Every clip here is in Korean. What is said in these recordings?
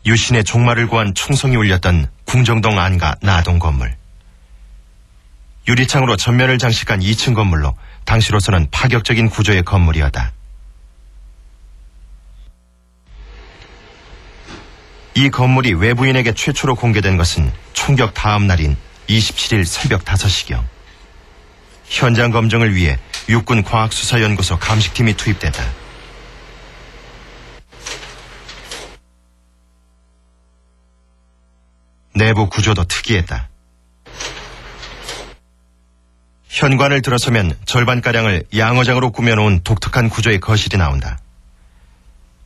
유신의 종말을 구한 총성이 울렸던 궁정동 안가 나동 건물. 유리창으로 전면을 장식한 2층 건물로 당시로서는 파격적인 구조의 건물이었다. 이 건물이 외부인에게 최초로 공개된 것은 총격 다음 날인 27일 새벽 5시경. 현장 검증을 위해 육군과학수사연구소 감식팀이 투입됐다. 내부 구조도 특이했다. 현관을 들어서면 절반가량을 양어장으로 꾸며놓은 독특한 구조의 거실이 나온다.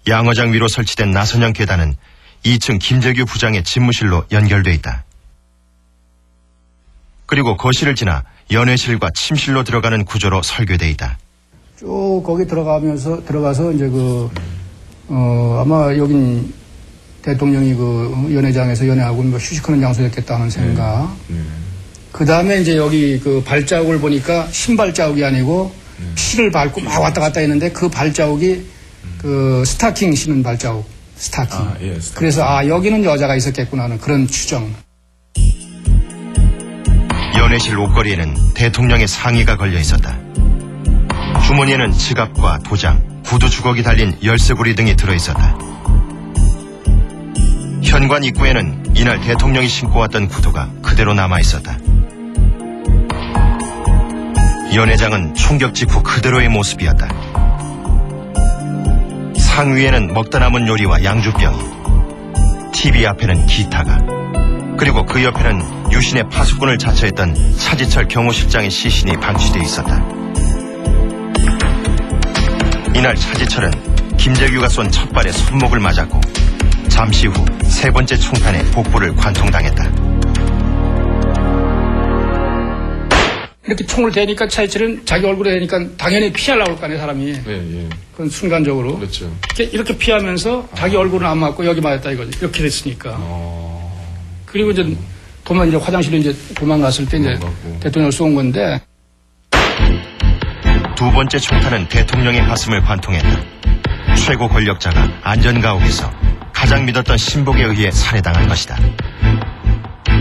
양어장 위로 설치된 나선형 계단은 2층 김재규 부장의 집무실로 연결돼 있다. 그리고 거실을 지나 연회실과 침실로 들어가는 구조로 설계돼 있다. 쭉 거기 들어가서 이제 아마 여긴 대통령이 연회장에서 연회하고 휴식하는 장소였겠다는 생각. 그 다음에 이제 여기 발자국을 보니까 신발 자국이 아니고 피를 밟고 막 왔다 갔다 했는데 그 발자국이 스타킹 신은 발자국. 스타킹. 예, 스타킹. 그래서 여기는 여자가 있었겠구나 하는 그런 추정. 연회실 옷걸이에는 대통령의 상의가 걸려 있었다. 주머니에는 지갑과 도장, 구두 주걱이 달린 열쇠고리 등이 들어있었다. 현관 입구에는 이날 대통령이 신고 왔던 구두가 그대로 남아있었다. 연회장은 총격 직후 그대로의 모습이었다. 상위에는 먹다 남은 요리와 양주병이, TV 앞에는 기타가, 그리고 그 옆에는 유신의 파수꾼을 자처했던 차지철 경호실장의 시신이 방치되어 있었다. 이날 차지철은 김재규가 쏜 첫 발에 손목을 맞았고 잠시 후 세 번째 총탄에 복부를 관통당했다. 이렇게 총을 대니까 차지철은 자기 얼굴에 대니까 당연히 피하려고 할 거 아니에요, 사람이. 예. 그건 순간적으로. 그렇죠. 이렇게 피하면서 자기 얼굴은 안 맞고 여기 맞았다 이거지. 이렇게 됐으니까. 그리고 이제 이제 화장실로 이제 도망갔을 때 이제 대통령을 쏜 건데. 두 번째 총탄은 대통령의 가슴을 관통했다. 최고 권력자가 안전가옥에서 가장 믿었던 신복에 의해 살해당한 것이다.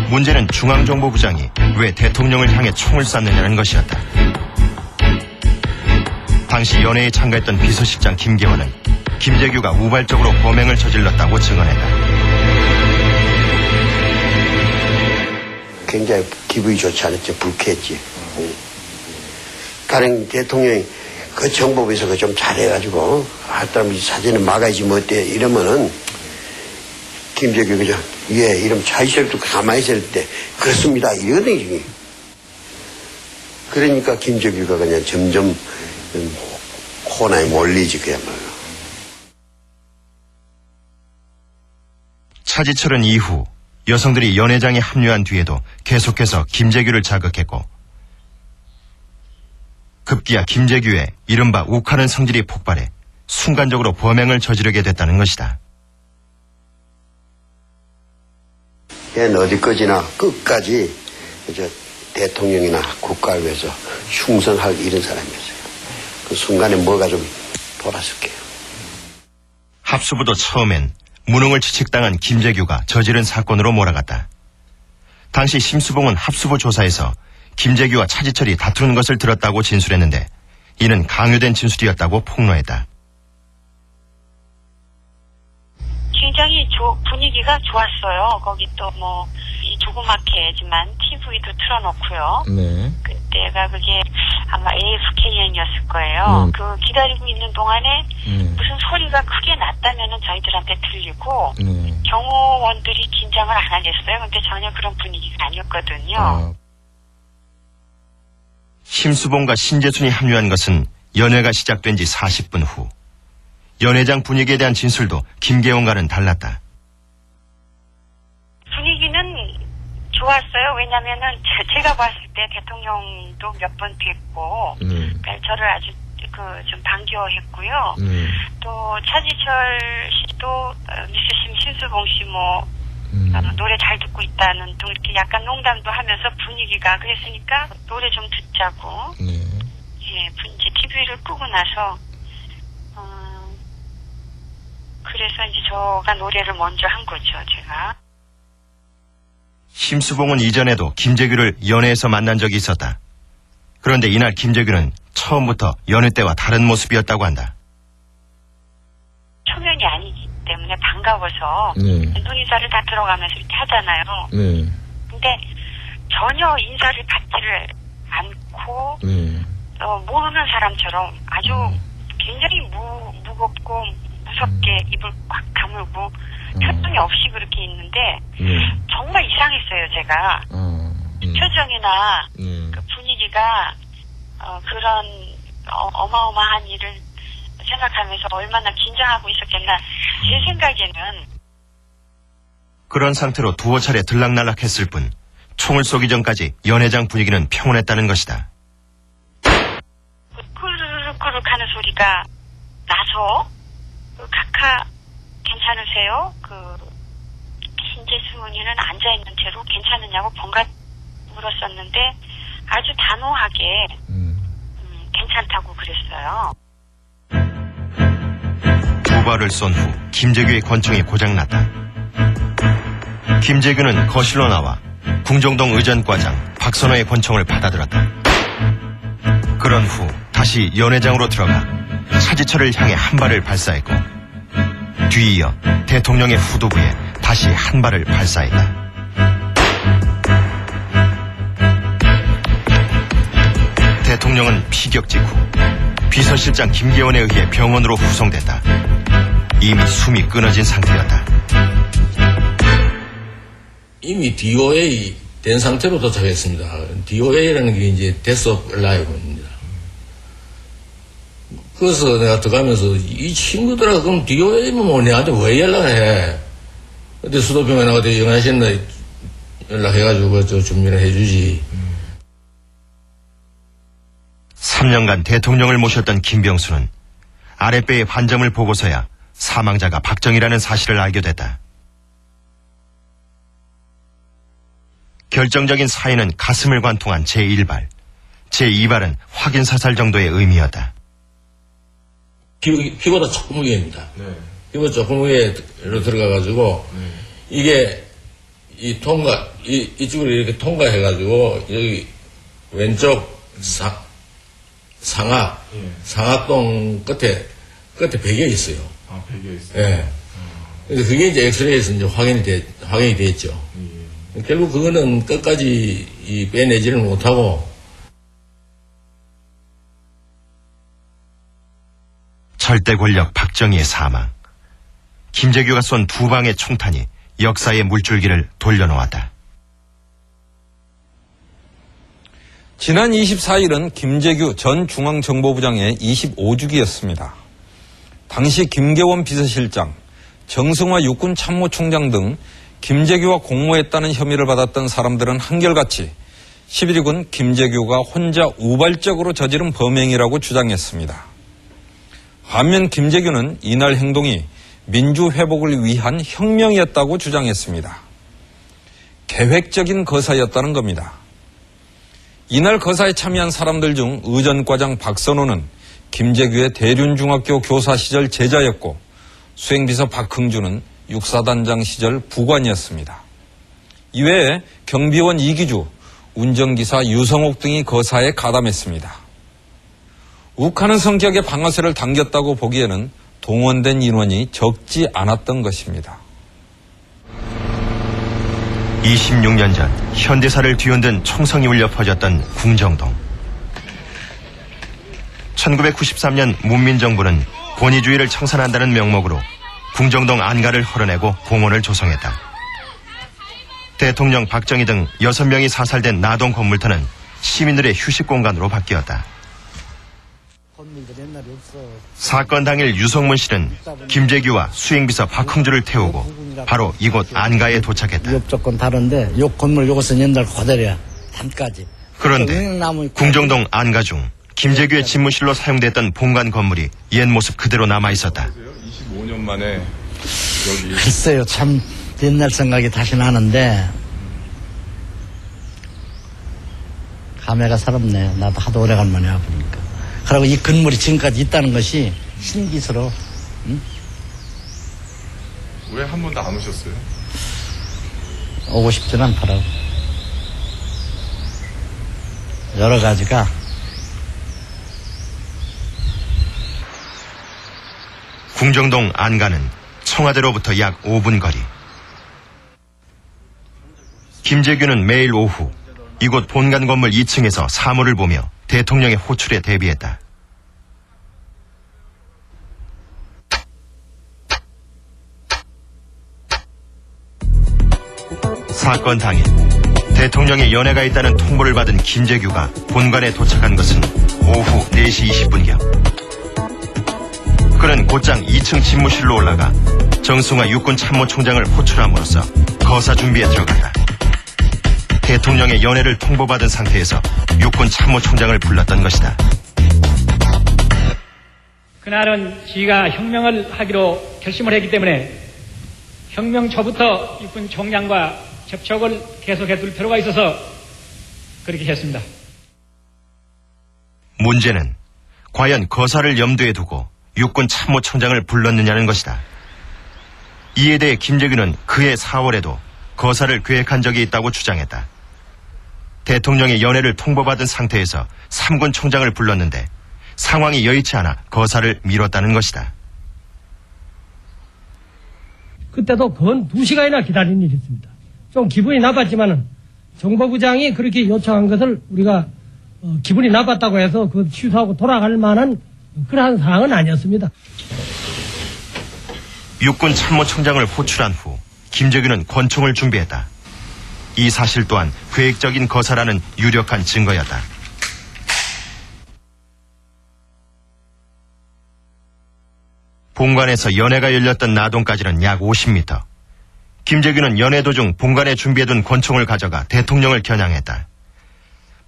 문제는 중앙정보부장이 왜 대통령을 향해 총을 쐈느냐는 것이었다. 당시 연회에 참가했던 비서실장 김계원은 김재규가 우발적으로 범행을 저질렀다고 증언했다. 굉장히 기분이 좋지 않았지. 불쾌했지. 가령 대통령이 그 정보부에서 그 좀 잘해가지고 하여튼 이 사진을 막아야지 뭐 어때 이러면은 김재규 그죠? 예, 이러면 차이철도 가만히 있을 때 그렇습니다 이러거든요. 그러니까 김재규가 그냥 점점 코너에 몰리지 그야말로. 차지철은 이후 여성들이 연회장에 합류한 뒤에도 계속해서 김재규를 자극했고 급기야 김재규의 이른바 욱하는 성질이 폭발해 순간적으로 범행을 저지르게 됐다는 것이다. 걔는 어디까지나 끝까지 대통령이나 국가를 위해서 충성할 이런 사람이었어요. 그 순간에 뭐가 좀 돌았을 거예요. 합수부도 처음엔 무능을 취직당한 김재규가 저지른 사건으로 몰아갔다. 당시 심수봉은 합수부 조사에서 김재규와 차지철이 다투는 것을 들었다고 진술했는데 이는 강요된 진술이었다고 폭로했다. 굉장히 분위기가 좋았어요. 거기 또 이 조그맣게지만 TV도 틀어놓고요. 네. 그때가 그게 아마 AFKN이었을 거예요. 기다리고 있는 동안에 무슨 소리가 크게 났다면은 저희들한테 들리고 경호원들이 긴장을 안 하겠어요. 근데 전혀 그런 분위기가 아니었거든요. 심수봉과 신재순이 합류한 것은 연회가 시작된 지 40분 후. 연회장 분위기에 대한 진술도 김계원과는 달랐다. 분위기는 좋았어요. 왜냐면은 제가 봤을 때 대통령도 몇 번 뵙고 저를 아주 좀 반겨했고요. 또 차지철 씨도 미스심 신수봉 씨 노래 잘 듣고 있다는 등 이렇게 약간 농담도 하면서 분위기가 그랬으니까 노래 좀 듣자고. 예, 이제 TV를 끄고 나서 그래서 이제 저가 노래를 먼저 한 거죠, 제가. 심수봉은 이전에도 김재규를 연애에서 만난 적이 있었다. 그런데 이날 김재규는 처음부터 여느 때와 다른 모습이었다고 한다. 초면이 아니기 때문에 반가워서 눈인사를 다 들어가면서 이렇게 하잖아요. 근데 전혀 인사를 받지를 않고 모르는 사람처럼 아주 굉장히 무겁고 무섭게 입을 꽉 다물고 표정이 없이 그렇게 있는데 정말 이상했어요, 제가. 표정이나 그 분위기가 그런 어마어마한 일을 생각하면서 얼마나 긴장하고 있었겠나. 제 생각에는 그런 상태로 두어 차례 들락날락했을 뿐 총을 쏘기 전까지 연회장 분위기는 평온했다는 것이다. 꾸르륵꾸르륵 하는 소리가 나서 각하 괜찮으세요? 김재승은이는 앉아있는 채로 괜찮으냐고 번갈아 물었었는데 아주 단호하게 괜찮다고 그랬어요. 두 발을 쏜 후 김재규의 권총이 고장났다. 김재규는 거실로 나와 궁정동 의전과장 박선호의 권총을 받아들었다. 그런 후 다시 연회장으로 들어가 차지철을 향해 한 발을 발사했고 뒤이어 대통령의 후두부에 다시 한 발을 발사했다. 대통령은 피격 직후 비서실장 김계원에 의해 병원으로 후송됐다. 이미 숨이 끊어진 상태였다. 이미 DOA 된 상태로 도착했습니다. DOA라는 게 이제 Death of Alive입니다. 그래서 내가 들어가면서 이 친구들아 그럼 DOA면 뭐 내한테 왜 연락해? 근데 수도병원에 나가서 영하셨나 연락해가지고 저 준비를 해주지. 3년간 대통령을 모셨던 김병수는 아랫배의 반점을 보고서야 사망자가 박정희라는 사실을 알게 됐다. 결정적인 사인은 가슴을 관통한 제1발, 제2발은 확인 사살 정도의 의미였다. 피보다 조금 위에입니다. 피보다 조금 위에로 들어가가지고 이게 이쪽으로 이렇게 통과해가지고 여기 왼쪽 상악동 끝에 베개 있어요. 아, 베개 있어요? 예. 그래서 그게 이제 엑스레이에서 이제 확인이 됐죠. 결국 그거는 끝까지 빼내지를 못하고. 절대 권력 박정희의 사망. 김재규가 쏜 두 방의 총탄이 역사의 물줄기를 돌려놓았다. 지난 24일은 김재규 전 중앙정보부장의 25주기였습니다. 당시 김계원 비서실장, 정승화 육군참모총장 등 김재규와 공모했다는 혐의를 받았던 사람들은 한결같이 11위군 김재규가 혼자 우발적으로 저지른 범행이라고 주장했습니다. 반면 김재규는 이날 행동이 민주회복을 위한 혁명이었다고 주장했습니다. 계획적인 거사였다는 겁니다. 이날 거사에 참여한 사람들 중 의전과장 박선호는 김재규의 대륜중학교 교사 시절 제자였고 수행비서 박흥주는 육사단장 시절 부관이었습니다. 이외에 경비원 이기주, 운전기사 유성옥 등이 거사에 가담했습니다. 욱하는 성격의 방아쇠를 당겼다고 보기에는 동원된 인원이 적지 않았던 것입니다. 26년 전 현대사를 뒤흔든 총성이 울려 퍼졌던 궁정동. 1993년 문민정부는 권위주의를 청산한다는 명목으로 궁정동 안가를 헐어내고 공원을 조성했다. 대통령 박정희 등 6명이 사살된 나동 건물터는 시민들의 휴식 공간으로 바뀌었다. 사건 당일 유성문 씨는 김재규와 수행비서 박흥주를 태우고 바로 이곳 안가에 도착했다. 조건 다른데 요 건물 요것은 옛날 그대로야. 담까지. 그런데 궁정동 안가 중 김재규의 집무실로 사용됐던 본관 건물이 옛 모습 그대로 남아있었다. 25년 만에 여기. 글쎄요, 참 옛날 생각이 다시 나는데 감회가 새롭네요. 나도 하도 오래간만에 와보니까. 그리고 이 건물이 지금까지 있다는 것이 신기스러워. 응? 왜 한 번도 안 오셨어요? 오고 싶지는 않더라고. 여러 가지가. 궁정동 안가는 청와대로부터 약 5분 거리. 김재규는 매일 오후 이곳 본관 건물 2층에서 사물을 보며 대통령의 호출에 대비했다. 사건 당일 대통령의 연회가 있다는 통보를 받은 김재규가 본관에 도착한 것은 오후 4시 20분경. 그는 곧장 2층 집무실로 올라가 정승화 육군 참모총장을 호출함으로써 거사 준비에 들어갔다. 대통령의 연회를 통보받은 상태에서 육군 참모총장을 불렀던 것이다. 그날은 지가 혁명을 하기로 결심을 했기 때문에 혁명 초부터 육군 총장과 접촉을 계속해 둘 필요가 있어서 그렇게 했습니다. 문제는 과연 거사를 염두에 두고 육군 참모총장을 불렀느냐는 것이다. 이에 대해 김재규는 그해 4월에도 거사를 계획한 적이 있다고 주장했다. 대통령의 연회를 통보받은 상태에서 3군 총장을 불렀는데 상황이 여의치 않아 거사를 미뤘다는 것이다. 그때도 건 2시간이나 기다린 일이 있습니다. 좀 기분이 나빴지만은 정보부장이 그렇게 요청한 것을 우리가 기분이 나빴다고 해서 그 취소하고 돌아갈 만한 그러한 사항은 아니었습니다. 육군 참모총장을 호출한 후 김재규는 권총을 준비했다. 이 사실 또한 계획적인 거사라는 유력한 증거였다. 본관에서 연회가 열렸던 나동까지는 약 50m. 김재규는 연회 도중 본관에 준비해둔 권총을 가져가 대통령을 겨냥했다.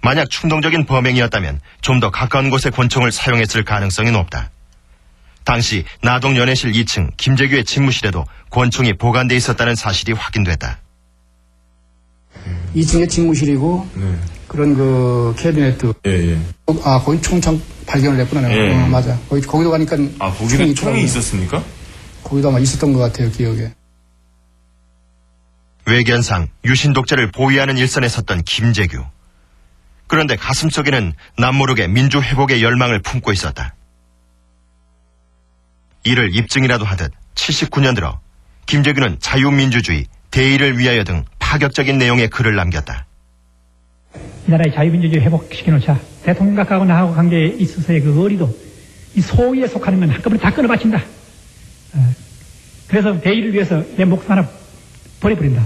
만약 충동적인 범행이었다면 좀 더 가까운 곳에 권총을 사용했을 가능성이 높다. 당시 나동 연회실 2층 김재규의 집무실에도 권총이 보관돼 있었다는 사실이 확인됐다. 2층에 집무실이고 네. 그런 그 캐비네트. 예. 거기 총창 발견을 했구나. 예. 맞아. 거기도 가니까 거기는 총이 있었습니까? 거기도 아마 있었던 것 같아요, 기억에. 외견상 유신 독재를 보위하는 일선에 섰던 김재규. 그런데 가슴속에는 남모르게 민주 회복의 열망을 품고 있었다. 이를 입증이라도 하듯 79년 들어 김재규는 자유민주주의, 대의를 위하여 등 파격적인 내용의 글을 남겼다. 이 나라의 자유민주주의 회복시켜놓자. 대통령각하고 나하고 관계에 있어서의 그 의리도 이 소위에 속하는 건 한꺼번에 다 끊어바친다. 그래서 대의를 위해서 내 목숨 하나 버려버린다.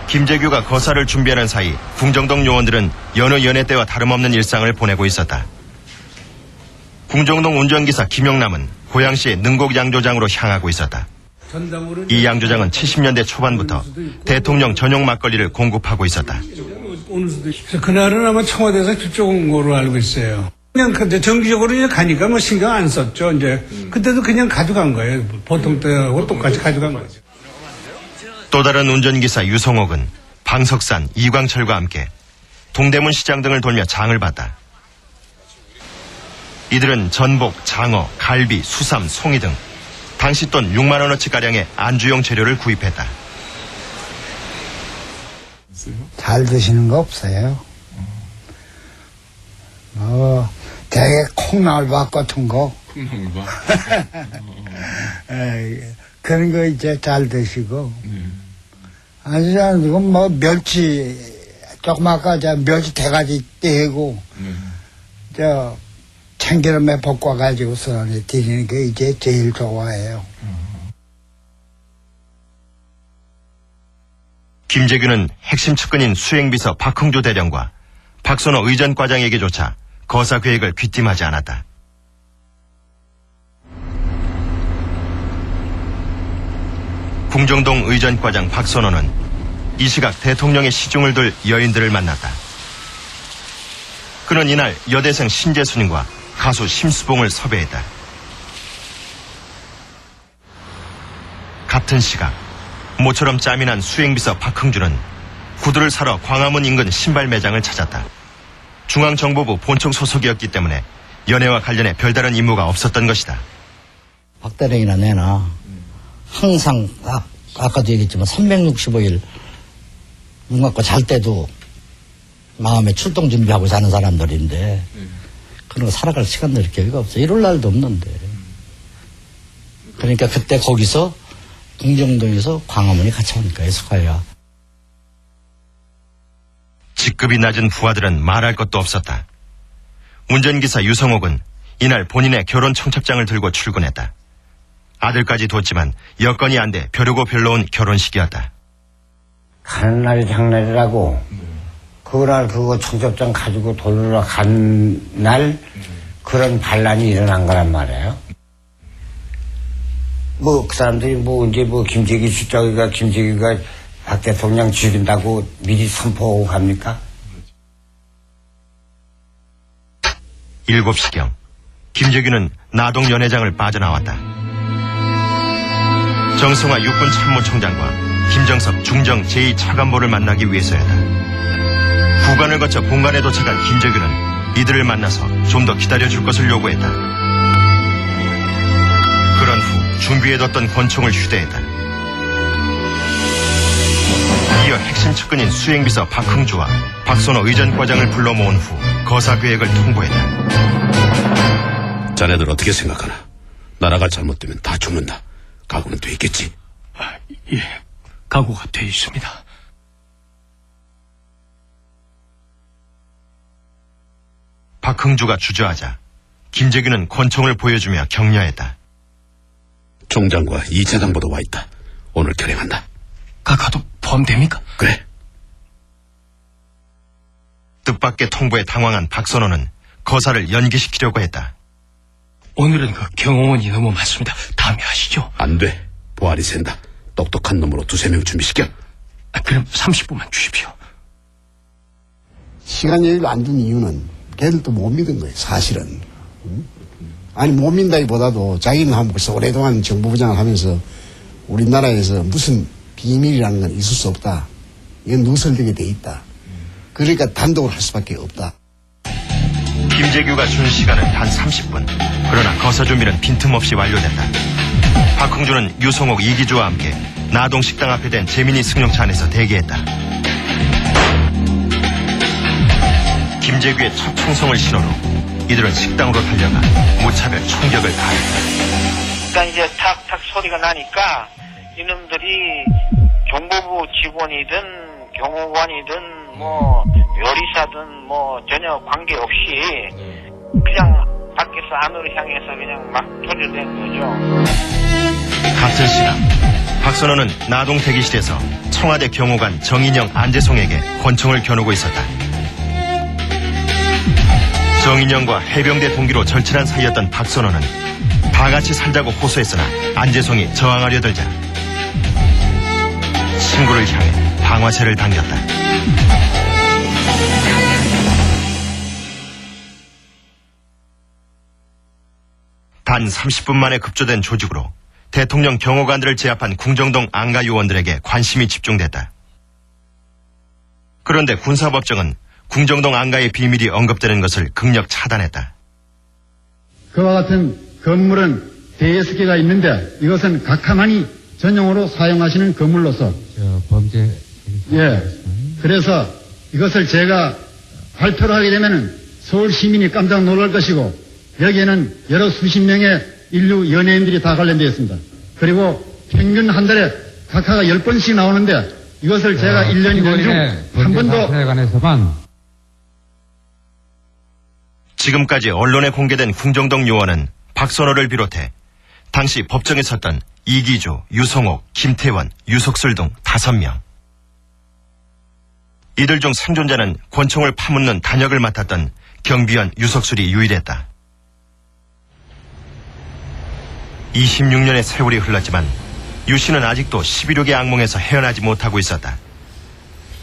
김재규가 거사를 준비하는 사이 궁정동 요원들은 여느 연회 때와 다름없는 일상을 보내고 있었다. 궁정동 운전기사 김용남은 고양시의 능곡 양조장으로 향하고 있었다. 이 양조장은 70년대 초반부터 대통령 전용 막걸리를 공급하고 있었다. 그날은 아마 청와대에서 그쪽 온 거로 알고 있어요. 그냥 근데 정기적으로 이제 가니까 뭐 신경 안 썼죠. 이제 그때도 그냥 가져간 거예요. 보통 때하고 똑같이 가져간 거죠. 또 다른 운전기사 유성옥은 방석산, 이광철과 함께 동대문 시장 등을 돌며 장을 봤다. 이들은 전복, 장어, 갈비, 수삼, 송이 등 당시 돈 6만 원어치가량의 안주용 재료를 구입했다. 잘 드시는 거 없어요? 되게 콩나물밥 같은 거. 콩나물밥? 그런 거 이제 잘 드시고. 아니, 이건 뭐 멸치, 조금 아까 멸치 대가지 떼고, 참기름에 볶아가지고서 드리는 게 이제 제일 좋아해요. 김재규는 핵심 측근인 수행비서 박흥주 대령과 박선호 의전과장에게조차 거사 계획을 귀띔하지 않았다. 궁정동 의전과장 박선호는 이 시각 대통령의 시중을 둘 여인들을 만났다. 그는 이날 여대생 신재순과 가수 심수봉을 섭외했다. 같은 시각 모처럼 짬이 난 수행비서 박흥주는 구두를 사러 광화문 인근 신발 매장을 찾았다. 중앙정보부 본청 소속이었기 때문에 연애와 관련해 별다른 임무가 없었던 것이다. 박대령이나 내나 항상 아까도 얘기했지만 365일 눈 감고 잘 때도 마음에 출동 준비하고 자는 사람들인데 그런 거 살아갈 시간도 이렇게 여유가 없어. 이럴 날도 없는데. 그러니까 그때 거기서 궁정동에서 광화문이 같이 오니까 해석하야. 직급이 낮은 부하들은 말할 것도 없었다. 운전기사 유성옥은 이날 본인의 결혼 청첩장을 들고 출근했다. 아들까지 뒀지만 여건이 안 돼 벼르고 별로온 결혼식이었다. 가는 날이 장날이라고 그날 그거 청첩장 가지고 돌러 간 날 그런 반란이 일어난 거란 말이에요. 뭐 그 사람들이 뭐 이제 뭐 김재기 김재기가 박 대통령 죽인다고 미리 선포하고 갑니까? 7시경 김재규는 나동 연회장을 빠져나왔다. 정성화 육군 참모총장과 김정섭 중정 제2차관보를 만나기 위해서였다. 구간을 거쳐 본관에 도착한 김재규는 이들을 만나서 좀 더 기다려줄 것을 요구했다. 그런 후 준비해뒀던 권총을 휴대했다. 이어 핵심 측근인 수행비서 박흥주와 박선호 의전과장을 불러 모은 후 거사 계획을 통보했다. 자네들 어떻게 생각하나? 나라가 잘못되면 다 죽는다. 각오는 돼 있겠지? 예, 각오가 돼 있습니다. 박흥주가 주저하자 김재규는 권총을 보여주며 격려했다. 총장과 2차장보도 와 있다. 오늘 결행한다. 가도 포함됩니까? 그래. 뜻밖의 통보에 당황한 박선호는 거사를 연기시키려고 했다. 오늘은 그 경호원이 너무 많습니다. 다음에 하시죠. 안 돼. 보안이 샌다. 똑똑한 놈으로 2-3명 준비시켜. 그럼 30분만 주십시오. 시간 여유를 안 준 이유는 걔들도 못 믿은 거예요, 사실은. 아니, 못 믿다기보다도 자기는 한 벌써 오랫동안 정보부장을 하면서 우리나라에서 무슨 비밀이라는 건 있을 수 없다. 이건 누설되게 돼 있다. 그러니까 단독으로 할 수밖에 없다. 김재규가 준 시간은 단 30분. 그러나 거사 준비는 빈틈없이 완료됐다. 박흥주는 유성옥 이기주와 함께 나동 식당 앞에 된 재민이 승용차 안에서 대기했다. 김재규의 첫 총성을 신호로 이들은 식당으로 달려가 무차별 총격을 가했다. 그러니까 이제 탁탁 소리가 나니까 이놈들이 정보부 직원이든 경호관이든 뭐 요리사든 뭐 전혀 관계없이 그냥 밖에서 안으로 향해서 그냥 막 돌려댄 거죠. 같은 시각 박선호는 나동 대기실에서 청와대 경호관 정인영, 안재송에게 권총을 겨누고 있었다. 정인영과 해병대 동기로 절친한 사이였던 박선호는 다 같이 살자고 호소했으나 안재송이 저항하려 들자 친구를 향해 방아쇠를 당겼다. 단 30분 만에 급조된 조직으로 대통령 경호관들을 제압한 궁정동 안가 요원들에게 관심이 집중됐다. 그런데 군사법정은 궁정동 안가의 비밀이 언급되는 것을 극력 차단했다. 그와 같은 건물은 대여섯 개가 있는데 이것은 각하만이 전용으로 사용하시는 건물로서 범죄 그래서 이것을 제가 발표를 하게 되면은 서울 시민이 깜짝 놀랄 것이고 여기에는 여러 수십 명의 인류 연예인들이 다 관련되어 있습니다. 그리고 평균 한 달에 각하가 10번씩 나오는데 이것을 제가 1년이면 중 한 번도 관해서만 지금까지 언론에 공개된 궁정동 요원은 박선호를 비롯해 당시 법정에 섰던 이기주, 유성옥, 김태원, 유석술 등 5명. 이들 중 생존자는 권총을 파묻는 단역을 맡았던 경비원 유석술이 유일했다. 26년의 세월이 흘렀지만 유 씨는 아직도 11.6의 악몽에서 헤어나지 못하고 있었다.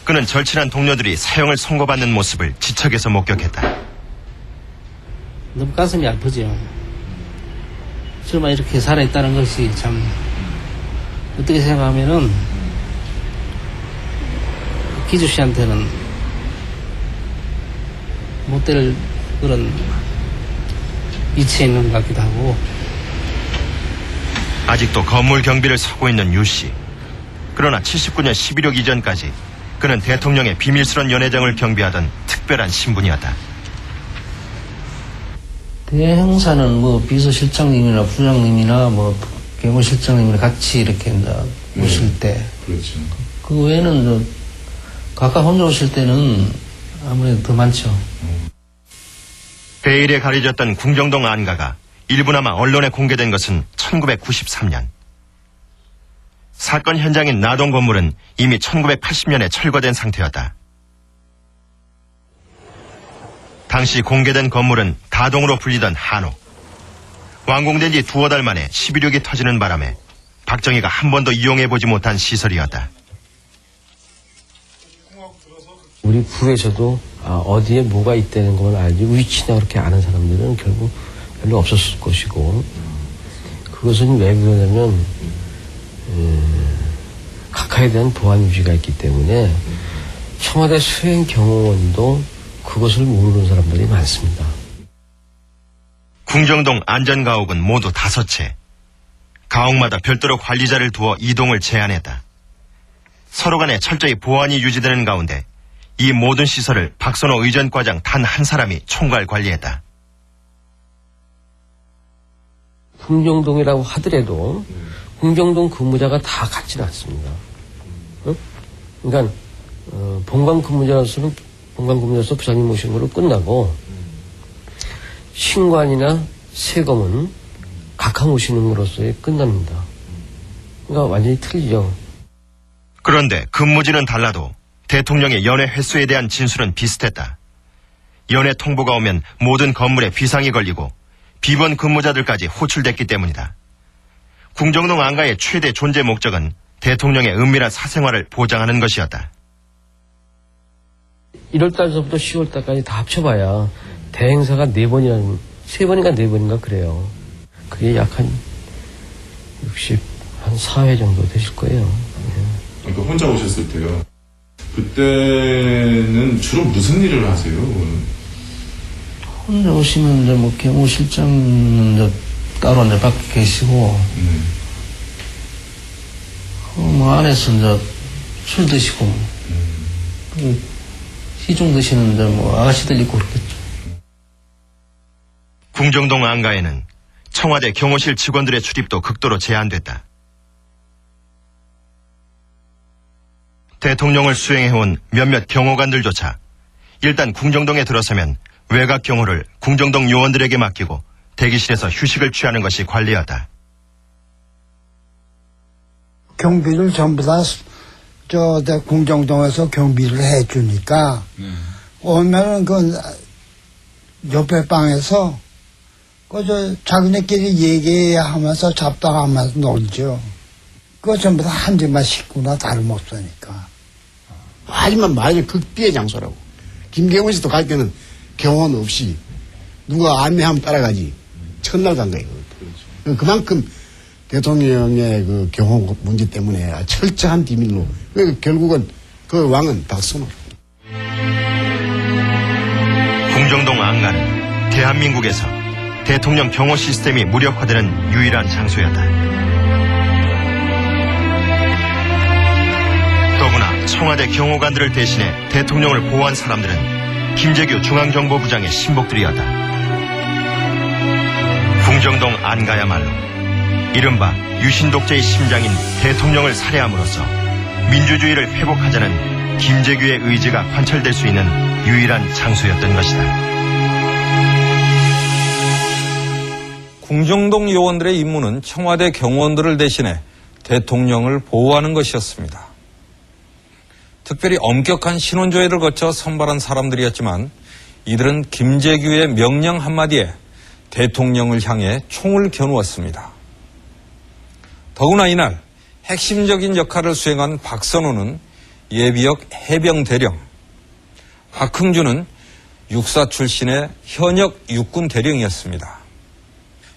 그는 절친한 동료들이 사형을 선고받는 모습을 지척에서 목격했다. 너무 가슴이 아프죠. 정말 이렇게 살아있다는 것이 참 어떻게 생각하면은 기주 씨한테는 못될 그런 이치에 있는 것 같기도 하고. 아직도 건물 경비를 서고 있는 유 씨. 그러나 79년 11.6 이전까지 그는 대통령의 비밀스런 연회장을 경비하던 특별한 신분이었다. 대행사는 뭐 비서실장님이나 부장님이나 뭐 경호실장님이나 같이 이렇게 오실 때. 그렇죠. 그 외에는 각각 혼자 오실 때는 아무래도 더 많죠. 베일에 가려졌던 궁정동 안가가 일부나마 언론에 공개된 것은 1993년. 사건 현장인 나동 건물은 이미 1980년에 철거된 상태였다. 당시 공개된 건물은 다동으로 불리던 한옥. 완공된 지 두어 달 만에 11.6이 터지는 바람에 박정희가 한 번도 이용해보지 못한 시설이었다. 우리 부에서도 어디에 뭐가 있다는 걸 알지 위치나 그렇게 아는 사람들은 결국 별로 없었을 것이고, 그것은 왜 그러냐면 각하에 대한 보안 유지가 있기 때문에 청와대 수행 경호원도 그것을 모르는 사람들이 많습니다. 궁정동 안전가옥은 모두 5채. 가옥마다 별도로 관리자를 두어 이동을 제한했다. 서로 간에 철저히 보안이 유지되는 가운데 이 모든 시설을 박선호 의전과장 단 한 사람이 총괄 관리했다. 궁정동이라고 하더라도 궁정동 근무자가 다 같지는 않습니다. 그러니까 본관 근무자로서는 본관 근무자로서 부장님 모신 거로 끝나고, 신관이나 세검은 각하 모시는 거로서의 끝납니다. 그러니까 완전히 틀리죠. 그런데 근무지는 달라도 대통령의 연회 횟수에 대한 진술은 비슷했다. 연회 통보가 오면 모든 건물에 비상이 걸리고 비번 근무자들까지 호출됐기 때문이다. 궁정동 안가의 최대 존재 목적은 대통령의 은밀한 사생활을 보장하는 것이었다. 1월달서부터 10월달까지 다 합쳐봐야 대행사가 4번인가 4번인가 그래요. 그게 약 한 4회 정도 되실 거예요. 그러니까 혼자 오셨을 때요. 그때는 주로 무슨 일을 하세요? 혼자 오시면 이제 뭐 경호실장은 이제 따로 이제 밖에 계시고, 뭐 안에서 이제 술 드시고, 시중 드시는 이제 뭐 아가씨들 있고 그렇겠죠. 궁정동 안가에는 청와대 경호실 직원들의 출입도 극도로 제한됐다. 대통령을 수행해온 몇몇 경호관들조차 일단 궁정동에 들어서면 외곽 경호를 궁정동 요원들에게 맡기고 대기실에서 휴식을 취하는 것이 관리였다. 경비를 전부 다 궁정동에서 경비를 해주니까 오면은 그 옆에 방에서 자기네끼리 얘기하면서 잡담하면서 놀죠. 그거 전부 다 한 집만 식구나 다름없으니까. 하지만 만약에 극비의 장소라고. 김경훈 씨도 갈 때는 경호원 없이 누가 안내하면 따라가지. 첫날 간 거예요. 그만큼 대통령의 그 경호 문제 때문에 철저한 비밀로. 결국은 그 왕은 박선호. 궁정동 안가는 대한민국에서 대통령 경호 시스템이 무력화되는 유일한 장소였다. 더구나 청와대 경호관들을 대신해 대통령을 보호한 사람들은 김재규 중앙정보부장의 신복들이었다. 궁정동 안가야말로 이른바 유신독재의 심장인 대통령을 살해함으로써 민주주의를 회복하자는 김재규의 의지가 관철될 수 있는 유일한 장소였던 것이다. 궁정동 요원들의 임무는 청와대 경호원들을 대신해 대통령을 보호하는 것이었습니다. 특별히 엄격한 신원조회를 거쳐 선발한 사람들이었지만 이들은 김재규의 명령 한마디에 대통령을 향해 총을 겨누었습니다. 더구나 이날 핵심적인 역할을 수행한 박선호는 예비역 해병대령, 박흥주는 육사 출신의 현역 육군 대령이었습니다.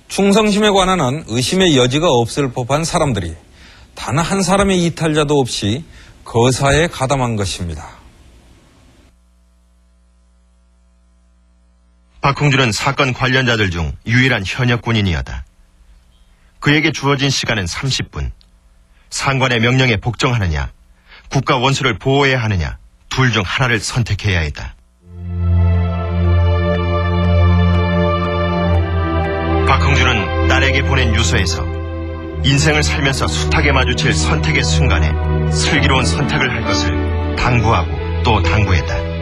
충성심에 관한 한 의심의 여지가 없을 법한 사람들이 단 한 사람의 이탈자도 없이 거사에 가담한 것입니다. 박흥준은 사건 관련자들 중 유일한 현역 군인이었다. 그에게 주어진 시간은 30분. 상관의 명령에 복종하느냐, 국가 원수를 보호해야 하느냐, 둘 중 하나를 선택해야 했다. 박흥준은 딸에게 보낸 유서에서 인생을 살면서 숱하게 마주칠 선택의 순간에 슬기로운 선택을 할 것을 당부하고 또 당부했다.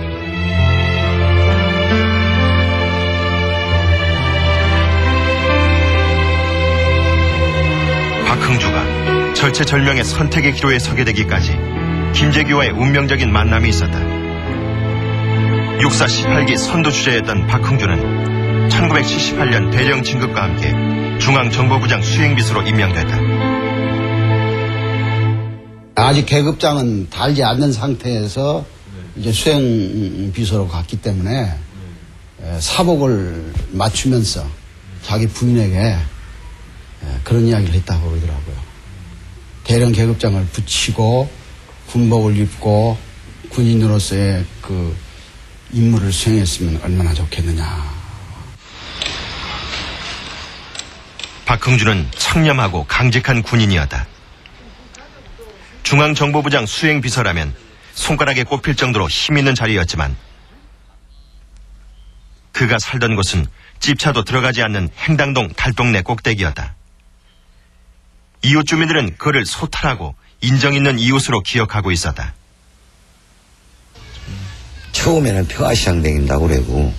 박흥주가 절체절명의 선택의 기로에 서게 되기까지 김재규와의 운명적인 만남이 있었다. 육사 18기 선두주자였던 박흥주는 1978년 대령 진급과 함께 중앙정보부장 수행비서로 임명됐다. 아직 계급장은 달지 않는 상태에서 이제 수행비서로 갔기 때문에 사복을 맞추면서 자기 부인에게 그런 이야기를 했다고 그러더라고요. 대령 계급장을 붙이고 군복을 입고 군인으로서의 그 임무를 수행했으면 얼마나 좋겠느냐. 박흥준은 청렴하고 강직한 군인이었다. 중앙정보부장 수행비서라면 손가락에 꼽힐 정도로 힘있는 자리였지만 그가 살던 곳은 집차도 들어가지 않는 행당동 달동네 꼭대기였다. 이웃 주민들은 그를 소탈하고 인정 있는 이웃으로 기억하고 있었다. 처음에는 평화시장 댕긴다고 그러고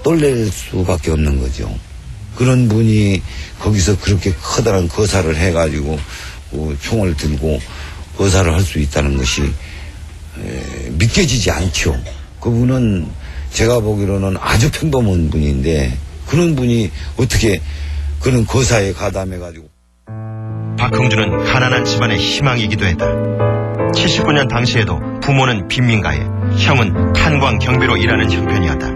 놀랄 수밖에 없는 거죠. 그런 분이 거기서 그렇게 커다란 거사를 해가지고 총을 들고 거사를 할 수 있다는 것이 믿겨지지 않죠. 그분은 제가 보기로는 아주 평범한 분인데 그런 분이 어떻게 그런 거사에 가담해가지고. 박흥준은 가난한 집안의 희망이기도 했다. 79년 당시에도 부모는 빈민가에, 형은 탄광 경비로 일하는 형편이었다.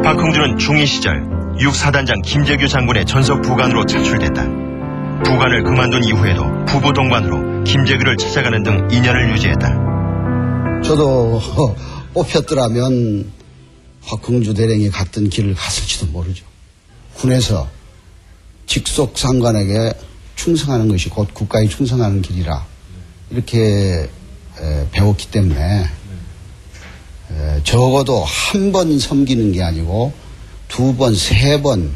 박흥준은 중2 시절 육사단장 김재규 장군의 전속 부관으로 차출됐다. 부관을 그만둔 이후에도 부부 동반으로 김재규를 찾아가는 등 인연을 유지했다. 저도 뽑혔더라면 박흥주 대령이 갔던 길을 갔을지도 모르죠. 군에서 직속 상관에게 충성하는 것이 곧 국가에 충성하는 길이라 이렇게 배웠기 때문에 적어도 한 번 섬기는 게 아니고 두 번, 세 번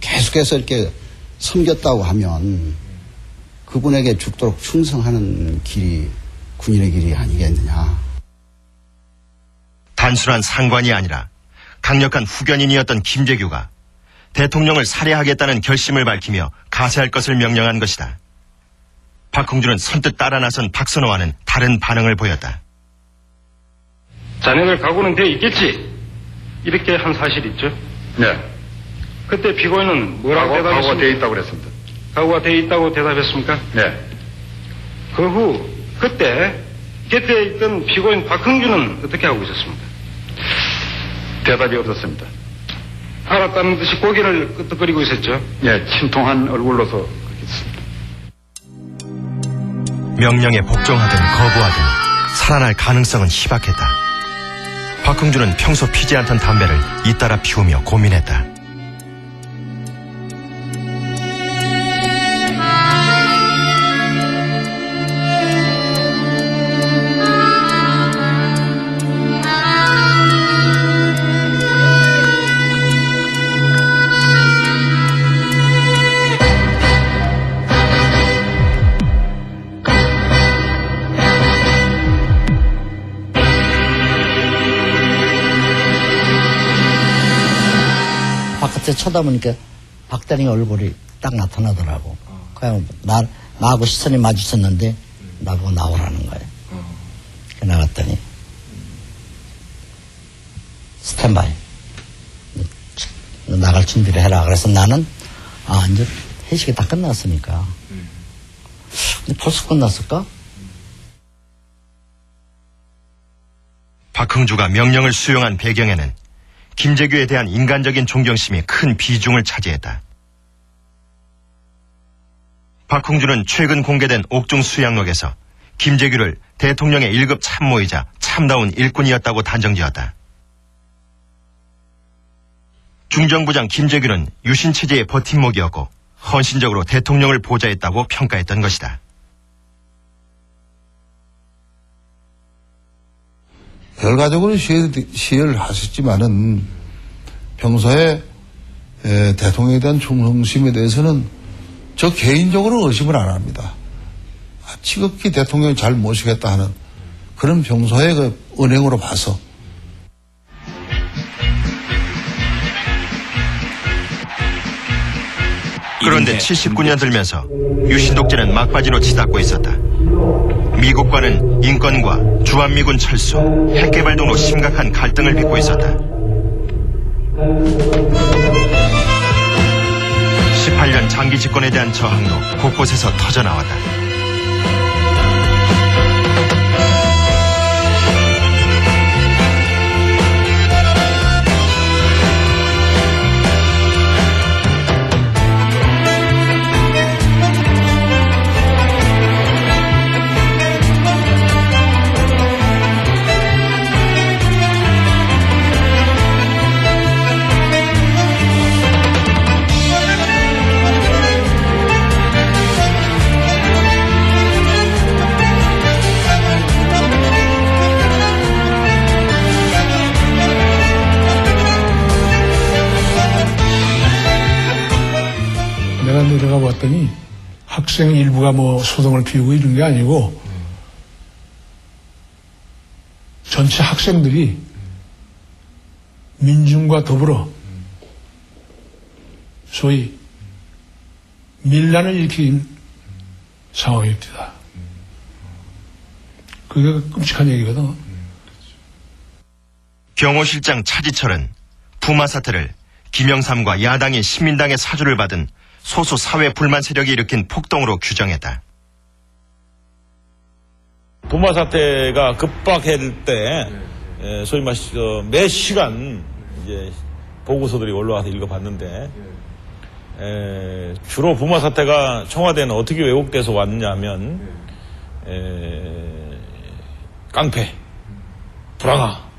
계속해서 이렇게 섬겼다고 하면 그분에게 죽도록 충성하는 길이 군인의 길이 아니겠느냐. 단순한 상관이 아니라 강력한 후견인이었던 김재규가 대통령을 살해하겠다는 결심을 밝히며 가세할 것을 명령한 것이다. 박흥준은 선뜻 따라 나선 박선호와는 다른 반응을 보였다. 자네들 각오는 돼 있겠지? 이렇게 한 사실이 있죠? 네. 그때 피고인은 뭐라고 대답했습니까? 각오가 돼 있다고 그랬습니다. 각오가 돼 있다고 대답했습니까? 네. 그 후 그때 곁에 있던 피고인 박흥준은 어떻게 하고 있었습니까? 대답이 없었습니다. 알았다는 듯이 고개를 끄덕거리고 있었죠? 예, 침통한 얼굴로서 그렇게 했습니다. 명령에 복종하든 거부하든 살아날 가능성은 희박했다. 박흥준은 평소 피지 않던 담배를 잇따라 피우며 고민했다. 바깥에 쳐다보니까 박대리 얼굴이 딱 나타나더라고. 그냥 나하고 시선이 마주쳤는데 나보고 나오라는 거예요. 나갔더니 스탠바이 나갈 준비를 해라. 그래서 나는 이제 회식이 다 끝났으니까. 근데 벌써 끝났을까? 박흥주가 명령을 수용한 배경에는 김재규에 대한 인간적인 존경심이 큰 비중을 차지했다. 박흥주는 최근 공개된 옥중 수양록에서 김재규를 대통령의 1급 참모이자 참다운 일꾼이었다고 단정지었다. 중정부장 김재규는 유신 체제의 버팀목이었고 헌신적으로 대통령을 보좌했다고 평가했던 것이다. 결과적으로 시해를 하셨지만은 평소에 대통령에 대한 충성심에 대해서는 저 개인적으로 의심을 안 합니다. 지극히 대통령을 잘 모시겠다 하는 그런 평소의 그 은행으로 봐서. 그런데 79년 들면서 유신 독재는 막바지로 치닫고 있었다. 미국과는 인권과 주한미군 철수, 핵개발 등으로 심각한 갈등을 빚고 있었다. 18년 장기 집권에 대한 저항도 곳곳에서 터져나왔다. 내가 내려가 봤더니 학생 일부가 뭐 소동을 피우고 이런 게 아니고 전체 학생들이 민중과 더불어 소위 밀란을 일으킨 상황입니다. 그게 끔찍한 얘기거든. 경호실장 차지철은 부마 사태를 김영삼과 야당인 신민당의 사주를 받은 소수 사회 불만 세력이 일으킨 폭동으로 규정했다. 부마 사태가 급박할 때 소위 말해서 매 시간 이제 보고서들이 올라와서 읽어봤는데 주로 부마 사태가 청와대는 어떻게 왜곡돼서 왔냐면 깡패, 불황아,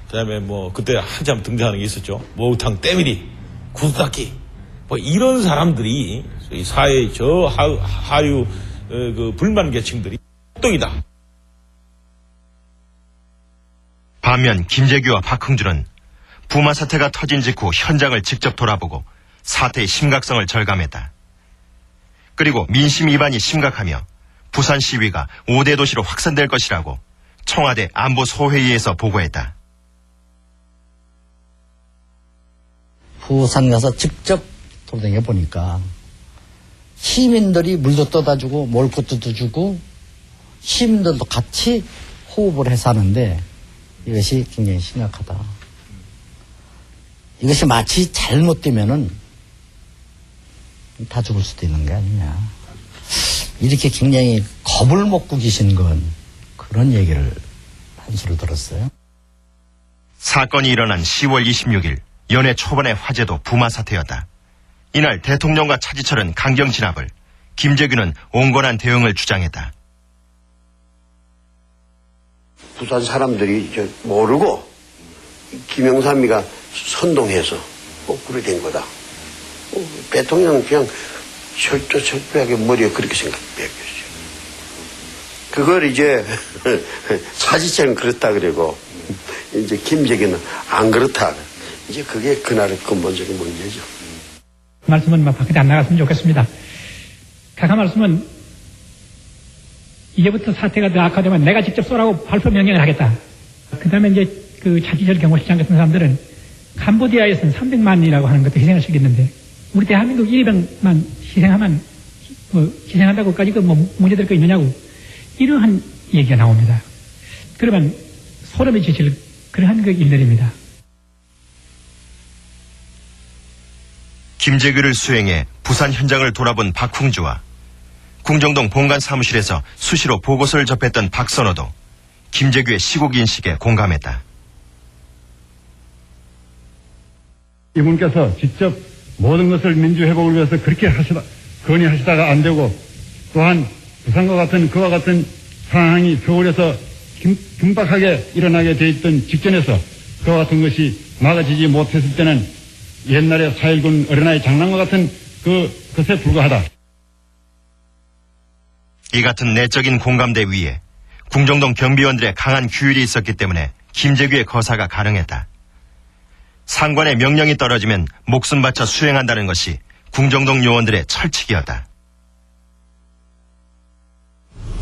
그다음에 뭐 그때 한참 등장하는 게 있었죠. 모우탕, 때밀이, 구두닦기. 뭐 이런 사람들이 사회 저 하류 그 불만 계층들이 폭동이다. 반면 김재규와 박흥준은 부마 사태가 터진 직후 현장을 직접 돌아보고 사태의 심각성을 절감했다. 그리고 민심 위반이 심각하며 부산 시위가 5대 도시로 확산될 것이라고 청와대 안보소회의에서 보고했다. 부산 가서 직접 돌아다녀 보니까 시민들이 물도 떠다주고 몰포도 주고 시민들도 같이 호흡을 해서 하는데 이것이 굉장히 심각하다. 이것이 마치 잘못되면은 다 죽을 수도 있는 게 아니냐. 이렇게 굉장히 겁을 먹고 계신 건 그런 얘기를 한 수를 들었어요. 사건이 일어난 10월 26일 연애 초반의 화제도 부마 사태였다. 이날 대통령과 차지철은 강경 진압을, 김재규는 온건한 대응을 주장했다. 부산 사람들이 모르고 김영삼이가 선동해서 거꾸로 된 거다. 대통령 그냥 철저하게 머리에 그렇게 생각했어요. 그걸 이제 차지철은 그렇다 그러고 이제 김재규는 안 그렇다. 이제 그게 그날의 근본적인 문제죠. 말씀은 밖에 안 나갔으면 좋겠습니다. 각하 말씀은 이제부터 사태가 더 악화되면 내가 직접 쏘라고 발표 명령을 하겠다. 그 다음에 이제 그 차지철 경호실장 같은 사람들은 캄보디아에서는 300만이라고 하는 것도 희생을 시켰는데 우리 대한민국 200만 희생하면 희생한다고까지 뭐 문제될 거 있느냐고 이러한 얘기가 나옵니다. 그러면 소름이 끼칠 그러한 그 일들입니다. 김재규를 수행해 부산 현장을 돌아본 박흥주와 궁정동 본관 사무실에서 수시로 보고서를 접했던 박선호도 김재규의 시국 인식에 공감했다. 이분께서 직접 모든 것을 민주회복을 위해서 그렇게 건의하시다가 안 되고 또한 부산과 같은 그와 같은 상황이 서울에서 긴박하게 일어나게 돼 있던 직전에서 그와 같은 것이 막아지지 못했을 때는 옛날에 4.19는 어린아이 장난과 같은 것에 불과하다. 이 같은 내적인 공감대 위에 궁정동 경비원들의 강한 규율이 있었기 때문에 김재규의 거사가 가능했다. 상관의 명령이 떨어지면 목숨 바쳐 수행한다는 것이 궁정동 요원들의 철칙이었다.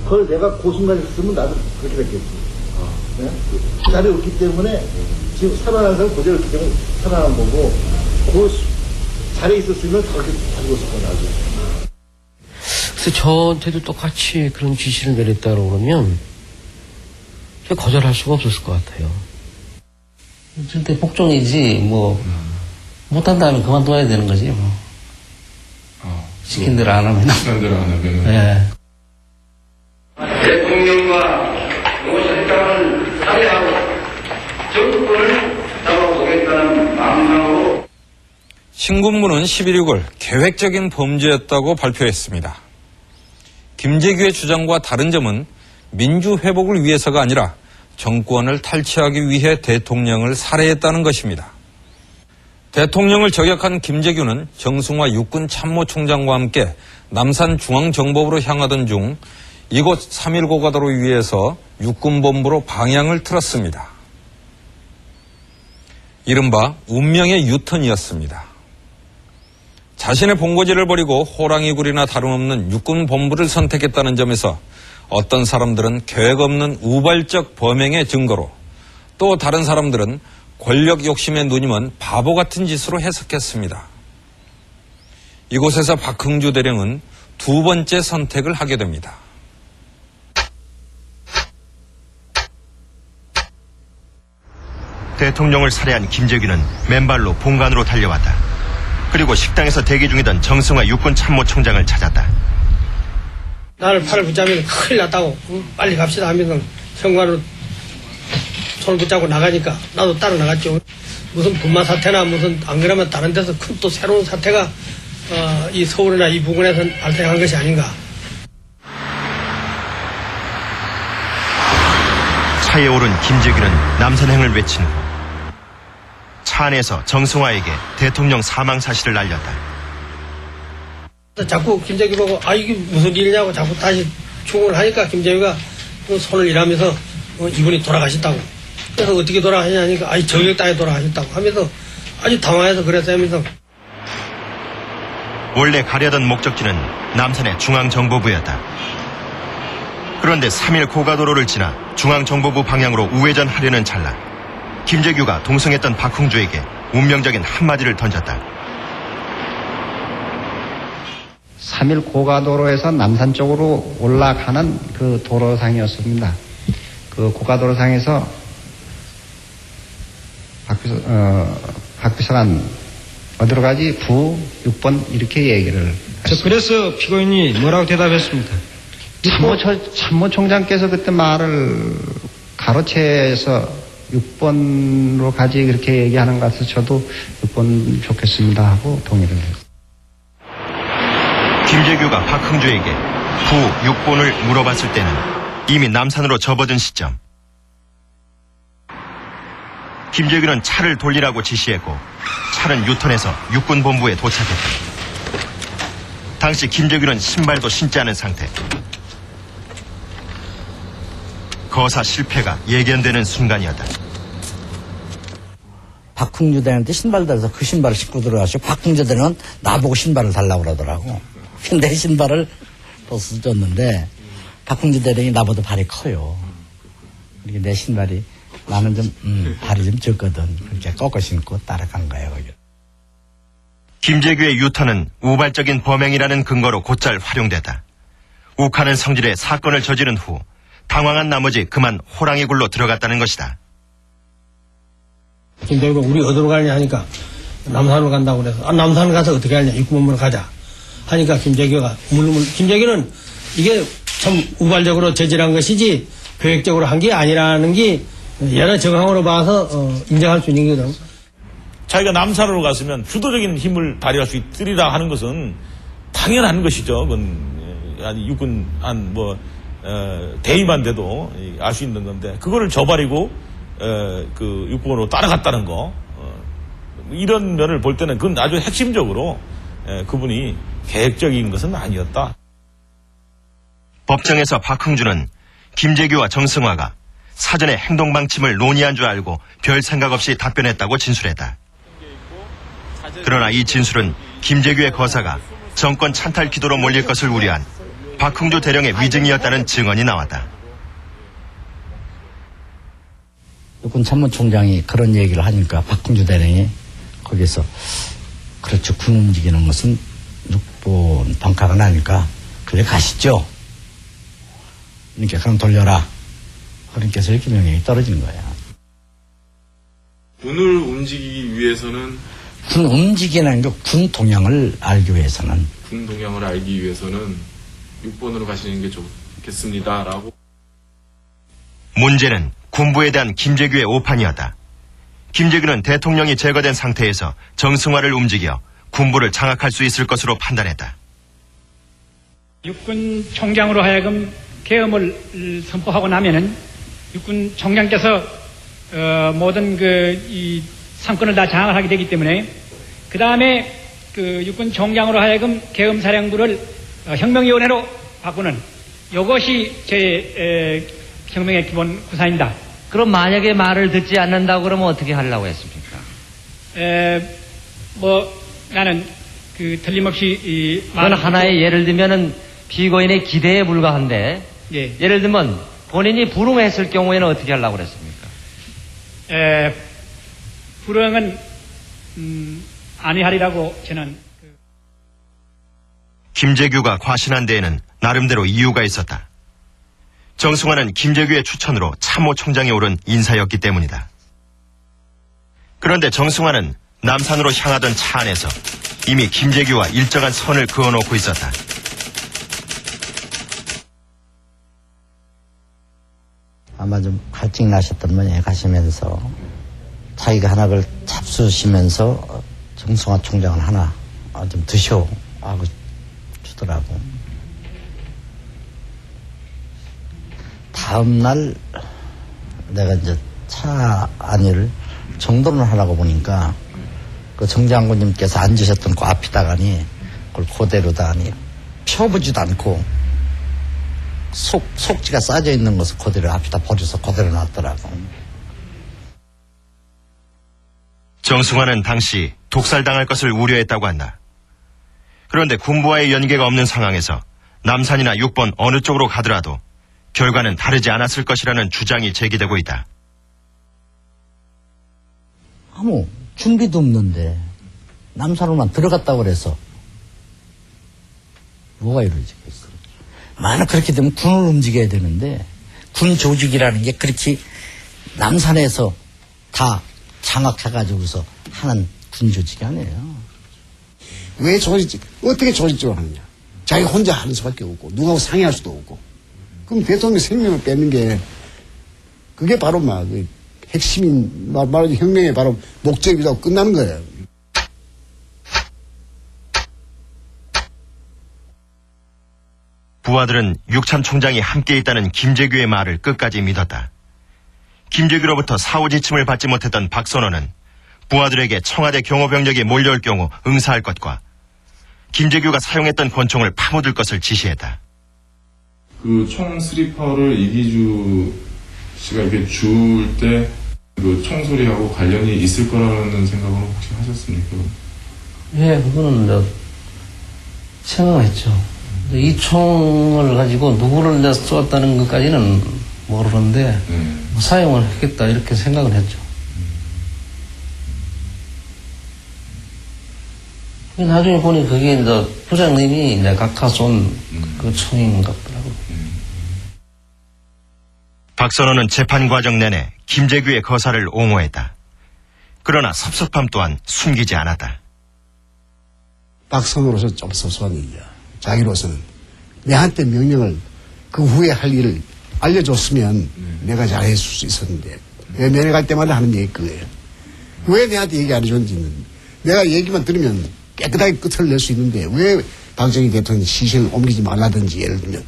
그걸 내가 고순간 했으면 나도 그렇게 됐겠지. 네? 자리 없기 때문에 지금 살아나는 사람 고대로 없기 때문에 살아난 거고, 그 자리에 있었으면 그렇게 가지고 있을 거야, 나도. 그래서 저한테도 똑같이 그런 지시를 내렸다고 그러면 제가 거절할 수가 없었을 것 같아요. 절대 복종이지, 못한다면 그만둬야 되는 거지, 시킨 대로 안 하면. 시킨 대로 안 하면. 네. 대통령과 노실장을 살해하고 정권을 잡아보겠다는 망상으로 신군부는 11.6을 계획적인 범죄였다고 발표했습니다. 김재규의 주장과 다른 점은 민주회복을 위해서가 아니라 정권을 탈취하기 위해 대통령을 살해했다는 것입니다. 대통령을 저격한 김재규는 정승화 육군 참모총장과 함께 남산중앙정보부로 향하던 중 이곳 3.1 고가도로 위에서 육군본부로 방향을 틀었습니다. 이른바 운명의 유턴이었습니다. 자신의 본거지를 버리고 호랑이굴이나 다름없는 육군본부를 선택했다는 점에서 어떤 사람들은 계획 없는 우발적 범행의 증거로, 또 다른 사람들은 권력 욕심에 누님은 바보 같은 짓으로 해석했습니다. 이곳에서 박흥주 대령은 두 번째 선택을 하게 됩니다. 대통령을 살해한 김재규는 맨발로 본관으로 달려왔다. 그리고 식당에서 대기 중이던 정승화 육군 참모총장을 찾았다. 나를 팔을 붙잡으면 큰일 났다고, 빨리 갑시다 하면서 현관으로 손을 붙잡고 나가니까 나도 따로 나갔죠. 무슨 분마 사태나 무슨 안 그러면 다른 데서 큰 또 새로운 사태가 이 서울이나 이 부근에서 발생한 것이 아닌가. 차에 오른 김재규는 남선행을 외친 후 차 안에서 정승화에게 대통령 사망 사실을 알렸다. 자꾸 김재규 보고 이게 무슨 일이냐고 자꾸 다시 충고를 하니까 김재규가 손을 일하면서 이분이 돌아가셨다고. 그래서 어떻게 돌아가셨냐니까 저격당에 돌아가셨다고 하면서 아주 당황해서 그랬어요 하면서. 원래 가려던 목적지는 남산의 중앙정보부였다. 그런데 3.1 고가도로를 지나 중앙정보부 방향으로 우회전하려는 찰나 김재규가 동승했던 박흥주에게 운명적인 한마디를 던졌다. 3.1 고가도로에서 남산 쪽으로 올라가는 그 도로상이었습니다. 그 고가도로상에서 박비서관 어디로 가지? 부 6번 이렇게 얘기를 했습니다. 그래서 피고인이 뭐라고 대답했습니까? 참모총장께서 그때 말을 가로채서 6번으로 가지 그렇게 얘기하는 것 같아서 저도 6번 좋겠습니다 하고 동의를 했습니다. 김재규가 박흥주에게 부 6번을 물어봤을 때는 이미 남산으로 접어든 시점. 김재규는 차를 돌리라고 지시했고 차는 유턴해서 육군본부에 도착했다. 당시 김재규는 신발도 신지 않은 상태. 거사 실패가 예견되는 순간이었다. 박흥주 대령한테 신발 달아서 그 신발을 신고 들어가시고 박흥주 대령은 나보고 신발을 달라고 그러더라고. 내 신발을 벗어줬는데 박흥주 대령이 나보다 발이 커요. 그러니까 내 신발이 나는 좀 발이 좀 적거든. 그렇게 꺾어 신고 따라간 거예요. 거기. 김재규의 유턴은 우발적인 범행이라는 근거로 곧잘 활용됐다. 욱하는 성질에 사건을 저지른 후 당황한 나머지 그만 호랑이굴로 들어갔다는 것이다. 김재규가 우리 어디로 가냐 하니까 남산으로 간다고 그래서 남산 가서 어떻게 하냐 육군본부로 가자 하니까 김재규가 김재규는 이게 참 우발적으로 저질한 것이지 계획적으로 한 게 아니라는 게 여러 정황으로 봐서 인정할 수 있는 거거든. 자기가 남산으로 갔으면 주도적인 힘을 발휘할 수 있으리라 하는 것은 당연한 것이죠. 그건 육군 대위만 돼도 알 수 있는 건데 그거를 저버리고 그 육군으로 따라갔다는 거 이런 면을 볼 때는 그건 아주 핵심적으로 그분이 계획적인 것은 아니었다. 법정에서 박흥주는 김재규와 정승화가 사전에 행동방침을 논의한 줄 알고 별 생각 없이 답변했다고 진술했다. 그러나 이 진술은 김재규의 거사가 정권 찬탈 기도로 몰릴 것을 우려한 박흥주 대령의 위증이었다는 증언이 나왔다. 육군 참모총장이 그런 얘기를 하니까 박흥주 대령이 거기서 그렇죠. 군 움직이는 것은 육군 방카가 나니까 그래 가시죠. 그러니까 그럼 돌려라. 그러니까 이렇게 명령이 떨어진 거야. 군을 움직이기 위해서는 군 움직이는 게 군 동향을 알기 위해서는 군 동향을 알기 위해서는 6번으로 가시는 게 좋겠습니다라고. 문제는 군부에 대한 김재규의 오판이었다. 김재규는 대통령이 제거된 상태에서 정승화를 움직여 군부를 장악할 수 있을 것으로 판단했다. 육군 총장으로 하여금 계엄을 선포하고 나면은 육군 총장께서 모든 이 상권을 다 장악을 하게 되기 때문에 그 다음에 그 육군 총장으로 하여금 계엄사령부를 혁명위원회로 바꾸는 이것이 제 혁명의 기본 구사입니다. 그럼 만약에 말을 듣지 않는다고 그러면 어떻게 하려고 했습니까? 나는 틀림없이 그건 하나의 예를 들면은 피고인의 기대에 불과한데 예를 들면 본인이 불응했을 경우에는 어떻게 하려고 그랬습니까? 불응은 아니하리라고 저는. 김재규가 과신한 데에는 나름대로 이유가 있었다. 정승화는 김재규의 추천으로 참모총장에 오른 인사였기 때문이다. 그런데 정승화는 남산으로 향하던 차 안에서 이미 김재규와 일정한 선을 그어놓고 있었다. 아마 좀 갈증 나셨던 모양에 가시면서 자기가 하나 그걸 잡수시면서 정승화 총장은 하나 좀 드셔 하고 주더라고. 다음날 내가 이제 차 안을 정돈을 하려고 보니까 그 정장군님께서 앉으셨던 그 앞에다가니 그걸 그대로다니 펴보지도 않고 속지가 싸져 있는 것을 그대로 앞에다 버려서 그대로 놨더라고. 정승화는 당시 독살당할 것을 우려했다고 한다. 그런데 군부와의 연계가 없는 상황에서 남산이나 6번 어느 쪽으로 가더라도 결과는 다르지 않았을 것이라는 주장이 제기되고 있다. 아무 준비도 없는데 남산으로만 들어갔다고 그래서 뭐가 이루어지겠어. 만약 그렇게 되면 군을 움직여야 되는데 군 조직이라는 게 그렇게 남산에서 다 장악해가지고서 하는 군 조직이 아니에요. 왜 어떻게 조직적으로 하느냐. 자기 혼자 하는 수밖에 없고 누구하고 상의할 수도 없고. 그럼 대통령 생명을 뺏는 게 그게 바로 핵심인 말하자면 혁명의 바로 목적이라고 끝나는 거예요. 부하들은 육참 총장이 함께 있다는 김재규의 말을 끝까지 믿었다. 김재규로부터 사후 지침을 받지 못했던 박선원은 부하들에게 청와대 경호병력이 몰려올 경우 응사할 것과 김재규가 사용했던 권총을 파묻을 것을 지시했다. 그 총 스리퍼를 이기주 씨가 이렇게 줄 때 그 총소리하고 관련이 있을 거라는 생각은 혹시 하셨습니까? 예, 그거는 생각했죠. 이 총을 가지고 누구를 쏘았다는 것까지는 모르는데 사용을 했겠다 이렇게 생각을 했죠. 나중에 보니 그게 이제 부장님이 이제 각하 쏜 그 총인 것 같더라고요. 박선호는 재판 과정 내내 김재규의 거사를 옹호했다. 그러나 섭섭함 또한 숨기지 않았다. 박선호로서 좀 소소한 일이야. 자기로서는 내한테 명령을 그 후에 할 일을 알려줬으면 내가 잘했을 수 있었는데 왜 면회 때마다 하는 얘기 그거예요. 왜 내한테 얘기 안 해줬는지는 내가 얘기만 들으면 깨끗하게 끝을 낼 수 있는데 왜 박정희 대통령이 시신을 옮기지 말라든지 예를 들면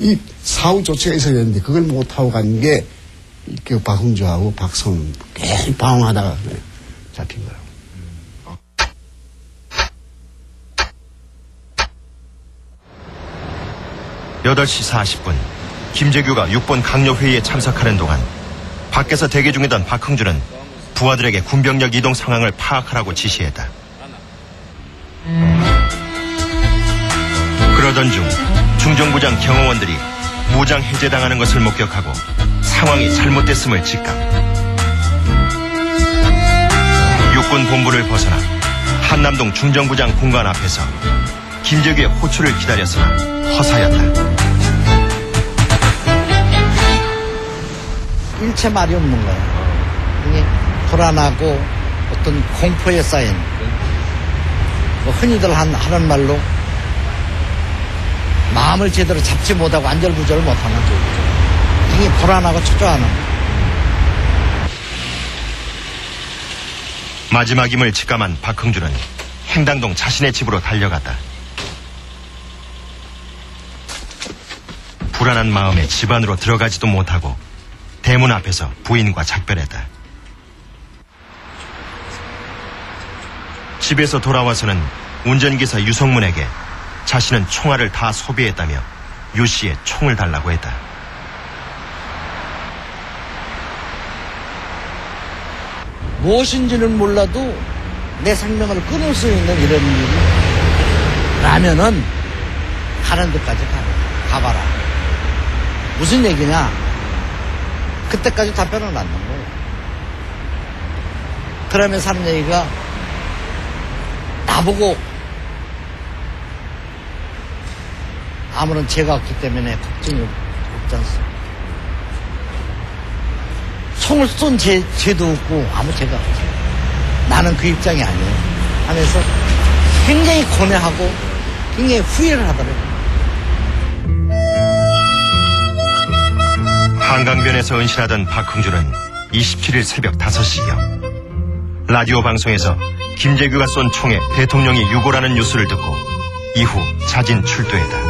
이 사후 조치가 있어야 되는데 그걸 못하고 간 게 그 박흥주하고 박성은 계속 방황하다가 잡힌 거라고. 8시 40분 김재규가 6번 강력회의에 참석하는 동안 밖에서 대기 중이던 박흥준은 부하들에게 군병력 이동 상황을 파악하라고 지시했다. 그러던 중 중정부장 경호원들이 무장 해제당하는 것을 목격하고 상황이 잘못됐음을 직감. 육군 본부를 벗어나 한남동 중정부장 공간 앞에서 김재규의 호출을 기다렸으나 허사였다. 일체 말이 없는 거예요. 이게 불안하고 어떤 공포에 쌓인, 뭐 흔히들 하는 말로 마음을 제대로 잡지 못하고 안절부절 못하는 거죠. 이게 불안하고 초조하는 거예요. 마지막임을 직감한 박흥준은 행당동 자신의 집으로 달려갔다. 불안한 마음에 집 안으로 들어가지도 못하고 대문 앞에서 부인과 작별했다. 집에서 돌아와서는 운전기사 유성문에게 자신은 총알을 다 소비했다며 유 씨의 총을 달라고 했다. 무엇인지는 몰라도 내 생명을 끊을 수 있는 이런 일이 라면은 가는 데까지 가봐라. 무슨 얘기냐? 그때까지 답변을 안 넣는 거예요. 그러면서 하는 얘기가 나보고 아무런 죄가 없기 때문에 걱정이 없지 않습니까? 총을 쏜 죄도 없고 아무 죄가 없지. 나는 그 입장이 아니에요. 하면서 굉장히 고뇌하고 굉장히 후회를 하더라고요. 한강변에서 은신하던 박흥준은 27일 새벽 5시경 라디오 방송에서 김재규가 쏜 총에 대통령이 유고라는 뉴스를 듣고 이후 자진 출두했다.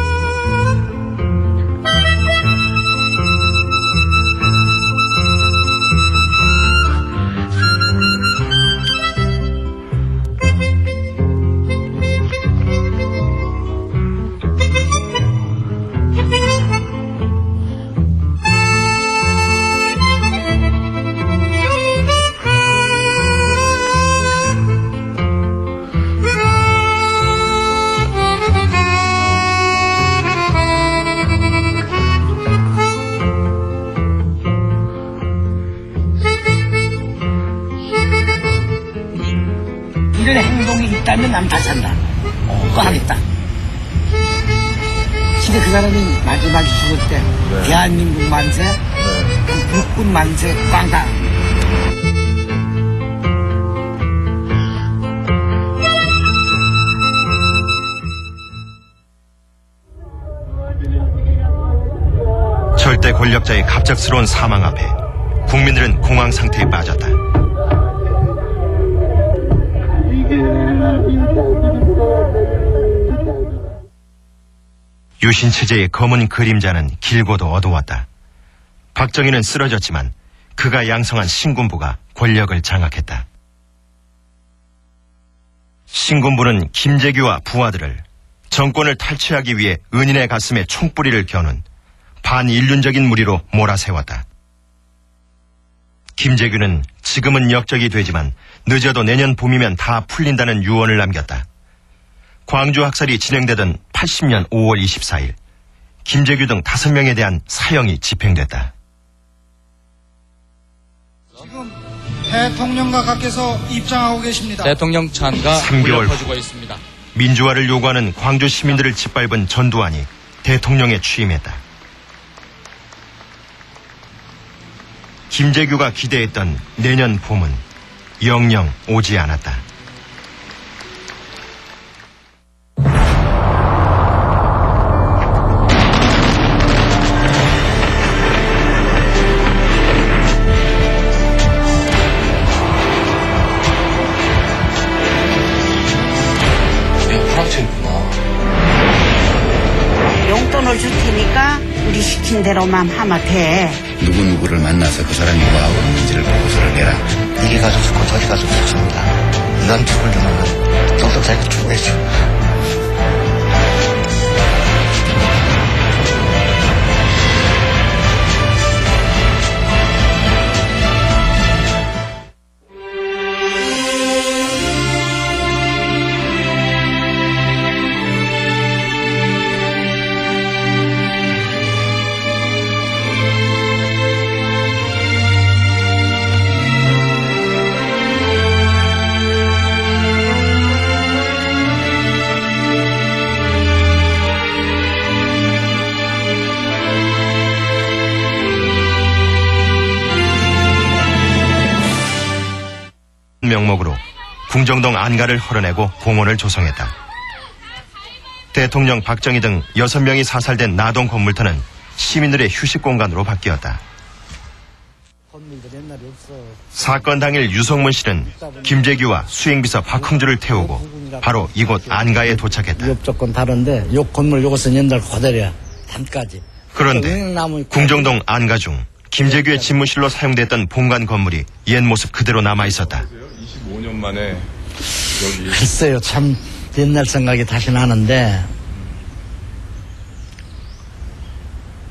이런 행동이 있다면 난 다 산다. 그거 하겠다. 근데 그 사람이 마지막에 죽을 때 대한민국 만세, 육군 만세, 꽝다. 절대 권력자의 갑작스러운 사망 앞에 국민들은 공황 상태에 빠졌다. 유신 체제의 검은 그림자는 길고도 어두웠다. 박정희는 쓰러졌지만 그가 양성한 신군부가 권력을 장악했다. 신군부는 김재규와 부하들을 정권을 탈취하기 위해 은인의 가슴에 총뿌리를 겨눈 반인륜적인 무리로 몰아세웠다. 김재규는 지금은 역적이 되지만 늦어도 내년 봄이면 다 풀린다는 유언을 남겼다. 광주 학살이 진행되던 80년 5월 24일 김재규 등 5명에 대한 사형이 집행됐다. 지금 대통령 각하께서 입장하고 계십니다. 대통령 찬가 3개월 퍼지고 후 있습니다. 민주화를 요구하는 광주 시민들을 짓밟은 전두환이 대통령에 취임했다. 김재규가 기대했던 내년 봄은 영영 오지 않았다. 용돈을 줄 테니까 우리 시킨 대로만 하면 돼. 누구누구를 만나서 그 사람이 뭐하고 있는지를 보고서를 해라. 이리 가서 죽고 저리 가서 죽습니다. 넌 죽으려면 똑똑하게 죽어야죠. 명목으로 궁정동 안가를 헐어내고 공원을 조성했다. 대통령 박정희 등 6명이 사살된 나동 건물터는 시민들의 휴식 공간으로 바뀌었다. 사건 당일 유성문 씨는 김재규와 수행비서 박흥주를 태우고 바로 이곳 안가에 도착했다. 조건 다른데 요 건물 요것은 옛날 그대로야. 단까지. 그런데 궁정동 안가 중 김재규의 집무실로 사용됐던 본관 건물이 옛 모습 그대로 남아있었다. 25년 만에 여기. 글쎄요, 참 옛날 생각이 다시 나는데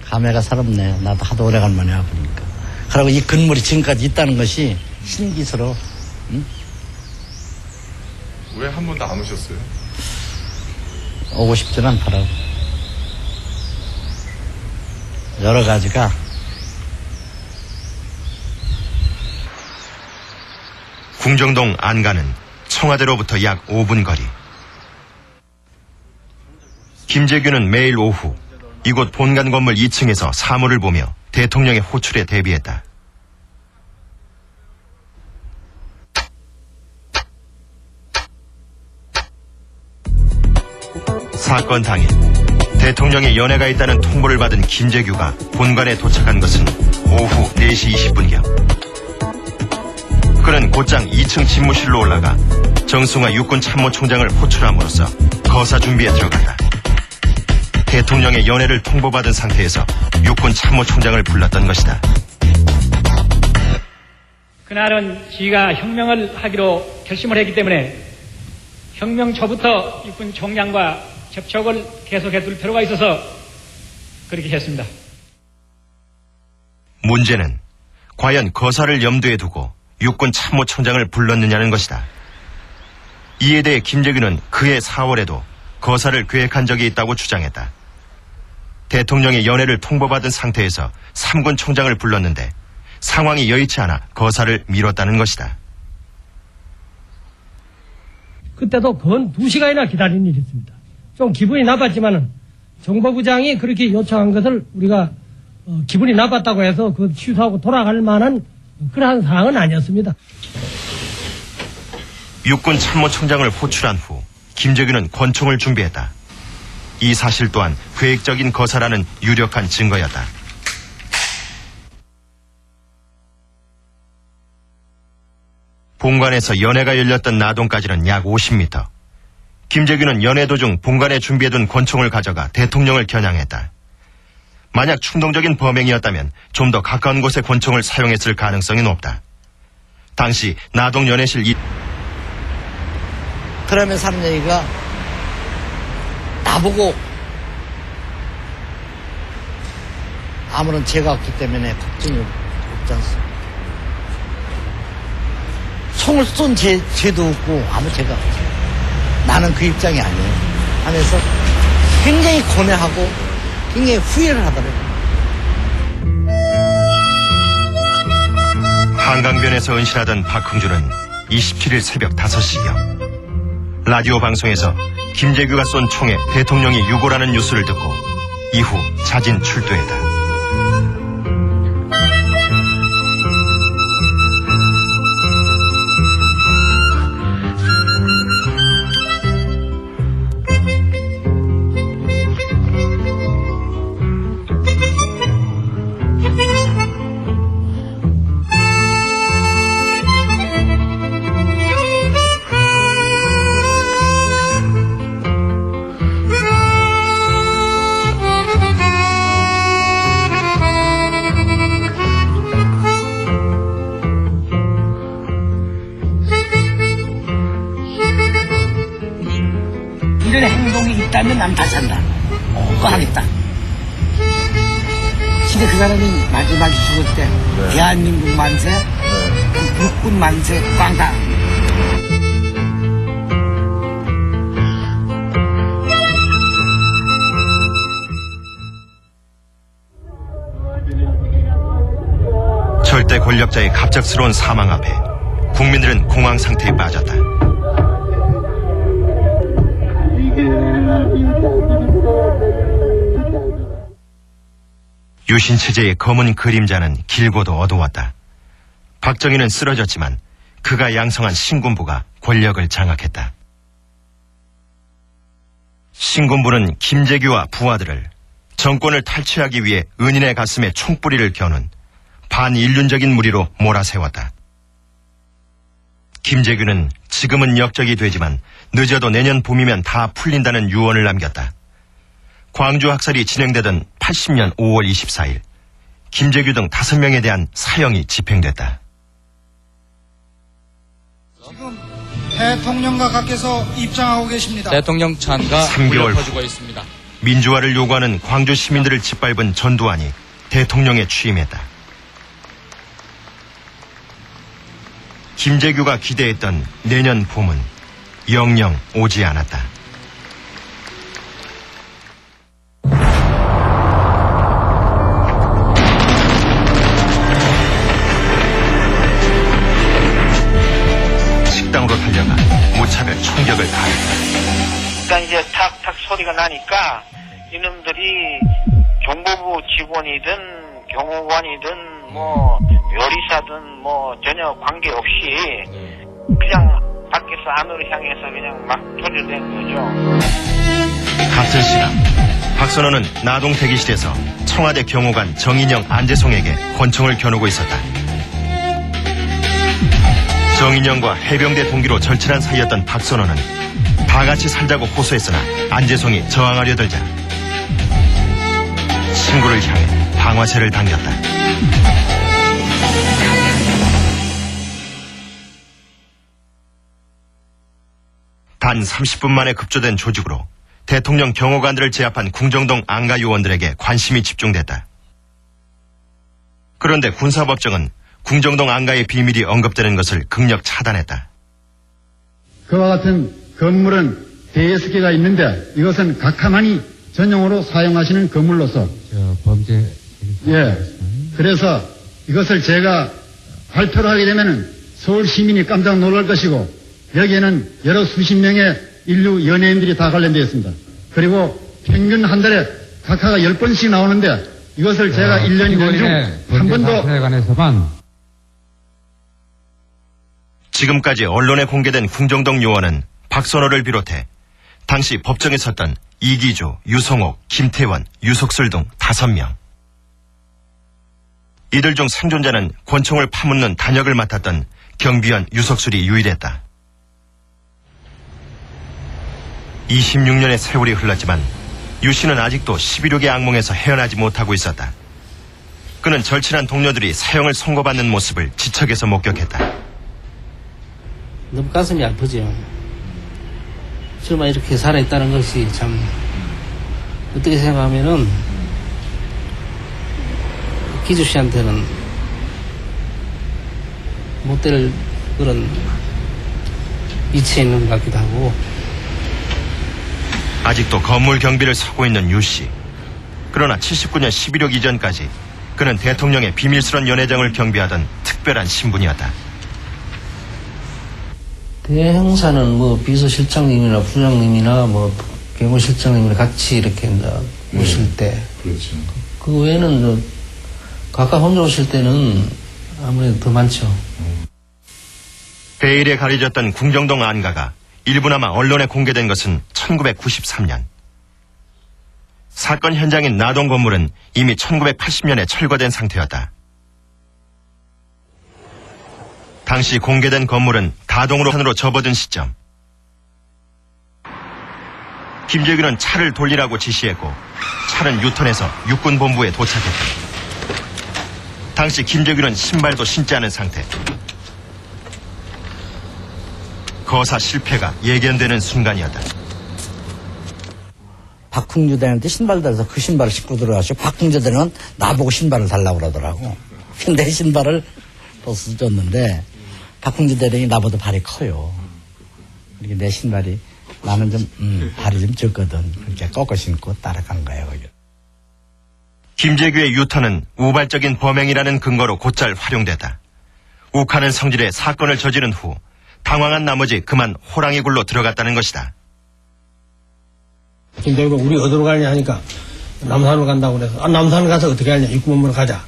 감회가 새롭네요. 나도 하도 오래간만에 와보니까. 그리고 이 건물이 지금까지 있다는 것이 신기스러워. 응? 왜 한 번도 안 오셨어요? 오고 싶지는 않더라고. 여러 가지가. 궁정동 안가는 청와대로부터 약 5분 거리. 김재규는 매일 오후 이곳 본관 건물 2층에서 사물을 보며 대통령의 호출에 대비했다. 사건 당일 대통령의 연회가 있다는 통보를 받은 김재규가 본관에 도착한 것은 오후 4시 20분경. 그는 곧장 2층 집무실로 올라가 정승화 육군 참모총장을 호출함으로써 거사 준비에 들어갔다. 대통령의 연회를 통보받은 상태에서 육군 참모총장을 불렀던 것이다. 그날은 지가 혁명을 하기로 결심을 했기 때문에 혁명 초부터 육군 총장과 접촉을 계속해 둘 필요가 있어서 그렇게 했습니다. 문제는 과연 거사를 염두에 두고 육군 참모총장을 불렀느냐는 것이다. 이에 대해 김재규는 그해 4월에도 거사를 계획한 적이 있다고 주장했다. 대통령의 연회를 통보받은 상태에서 3군 총장을 불렀는데 상황이 여의치 않아 거사를 미뤘다는 것이다. 그때도 건 2시간이나 기다린 일이 있습니다. 좀 기분이 나빴지만은 정보부장이 그렇게 요청한 것을 우리가 기분이 나빴다고 해서 그 취소하고 돌아갈 만한 그러한 사항은 아니었습니다. 육군 참모총장을 호출한 후 김재규는 권총을 준비했다. 이 사실 또한 계획적인 거사라는 유력한 증거였다. 본관에서 연회가 열렸던 나동까지는 약 50m. 김재규는 연회 도중 본관에 준비해둔 권총을 가져가 대통령을 겨냥했다. 만약 충동적인 범행이었다면 좀 더 가까운 곳에 권총을 사용했을 가능성이 높다. 당시 나동 연회실 그러면서 하는 얘기가 나보고 아무런 죄가 없기 때문에 걱정이 없지 않습니다. 총을 쏜 죄도 없고 아무 죄가 없어요. 나는 그 입장이 아니에요. 하면서 굉장히 고뇌하고 굉장히 후회를 하더라고요. 한강변에서 은실하던 박흥주는 27일 새벽 5시경 라디오 방송에서 김재규가 쏜 총에 대통령이 유고라는 뉴스를 듣고 이후 자진 출두했다. 이런 행동이 있다면 난 다시 한다. 그거 하겠다. 근데 그 사람이 마지막에 죽을 때 대한민국 만세, 육군 만세, 꽝다. 절대 권력자의 갑작스러운 사망 앞에 국민들은 공황 상태에 빠졌다. 유신 체제의 검은 그림자는 길고도 어두웠다. 박정희는 쓰러졌지만 그가 양성한 신군부가 권력을 장악했다. 신군부는 김재규와 부하들을 정권을 탈취하기 위해 은인의 가슴에 총뿌리를 겨눈 반인륜적인 무리로 몰아세웠다. 김재규는 지금은 역적이 되지만 늦어도 내년 봄이면 다 풀린다는 유언을 남겼다. 광주 학살이 진행되던 80년 5월 24일 김재규 등 5명에 대한 사형이 집행됐다. 지금 대통령과 각께서 입장하고 계십니다. 대통령 찬가 3개월 퍼지고 있습니다. 민주화를 요구하는 광주 시민들을 짓밟은 전두환이 대통령에 취임했다. 김재규가 기대했던 내년 봄은 영영 오지 않았다. 식당으로 달려가 무차별 총격을 가했다. 일단 이제 탁탁 소리가 나니까 이놈들이 정보부 직원이든 경호관이든 뭐 요리사든 뭐 전혀 관계없이 그냥 밖에서 안으로 향해서 그냥 막 조류된 거죠. 같은 시각 박선호는 나동 대기실에서 청와대 경호관 정인영, 안재송에게 권총을 겨누고 있었다. 정인영과 해병대 동기로 절친한 사이였던 박선호는 다 같이 살자고 호소했으나 안재송이 저항하려 들자 친구를 향해 방아쇠를 당겼다. 단 30분 만에 급조된 조직으로 대통령 경호관들을 제압한 궁정동 안가 요원들에게 관심이 집중됐다. 그런데 군사법정은 궁정동 안가의 비밀이 언급되는 것을 극력 차단했다. 그와 같은 건물은 대여섯 개가 있는데 이것은 각하만이 전용으로 사용하시는 건물로서 범죄 그래서 이것을 제가 발표를 하게 되면 서울 시민이 깜짝 놀랄 것이고 여기에는 여러 수십 명의 인류 연예인들이 다 관련되어 있습니다. 그리고 평균 한 달에 각하가 10번씩 나오는데 이것을 제가 1년간 중 한 번도 관해서만 지금까지 언론에 공개된 궁정동 요원은 박선호를 비롯해 당시 법정에 섰던 이기주, 유성옥, 김태원, 유석술 등 5명. 이들 중 생존자는 권총을 파묻는 단역을 맡았던 경비원 유석술이 유일했다. 26년의 세월이 흘렀지만 유 씨는 아직도 11.6의 악몽에서 헤어나지 못하고 있었다. 그는 절친한 동료들이 사형을 선고받는 모습을 지척에서 목격했다. 너무 가슴이 아프죠. 정말 이렇게 살아있다는 것이 참 어떻게 생각하면은 기주 씨한테는 못될 그런 이치에 있는 것 같기도 하고. 아직도 건물 경비를 서고 있는 유 씨. 그러나 79년 11.6 이전까지 그는 대통령의 비밀스런 연회장을 경비하던 특별한 신분이었다. 대형사는 뭐 비서실장님이나 부장님이나 뭐 개무실장님이나 같이 이렇게 오실 때. 그렇죠. 그 외에는 각각 혼자 오실 때는 아무래도 더 많죠. 베일에 가려졌던 궁정동 안가가 일부나마 언론에 공개된 것은 1993년. 사건 현장인 나동 건물은 이미 1980년에 철거된 상태였다. 당시 공개된 건물은 다동으로 산으로 접어든 시점. 김재규는 차를 돌리라고 지시했고 차는 유턴해서 육군본부에 도착했다. 당시 김재규는 신발도 신지 않은 상태. 거사 실패가 예견되는 순간이었다. 박흥주 대한테 신발 달아서 그 신발을 신고 들어가시고 박흥주 대는 나보고 신발을 달라고 그러더라고. 근데 신발을 벗어줬는데 박흥주 대령이 나보다 발이 커요. 그렇게 내 신발이 나는 좀 발이 좀 적거든. 그렇게 꺾어 신고 따라간 거예요. 김재규의 유턴은 우발적인 범행이라는 근거로 곧잘 활용됐다. 욱하는 성질에 사건을 저지른 후 당황한 나머지 그만 호랑이 굴로 들어갔다는 것이다. 김재규가 우리 어디로 가냐 하니까 남산으로 간다고 그래서 남산 가서 어떻게 하냐 육군본부로 가자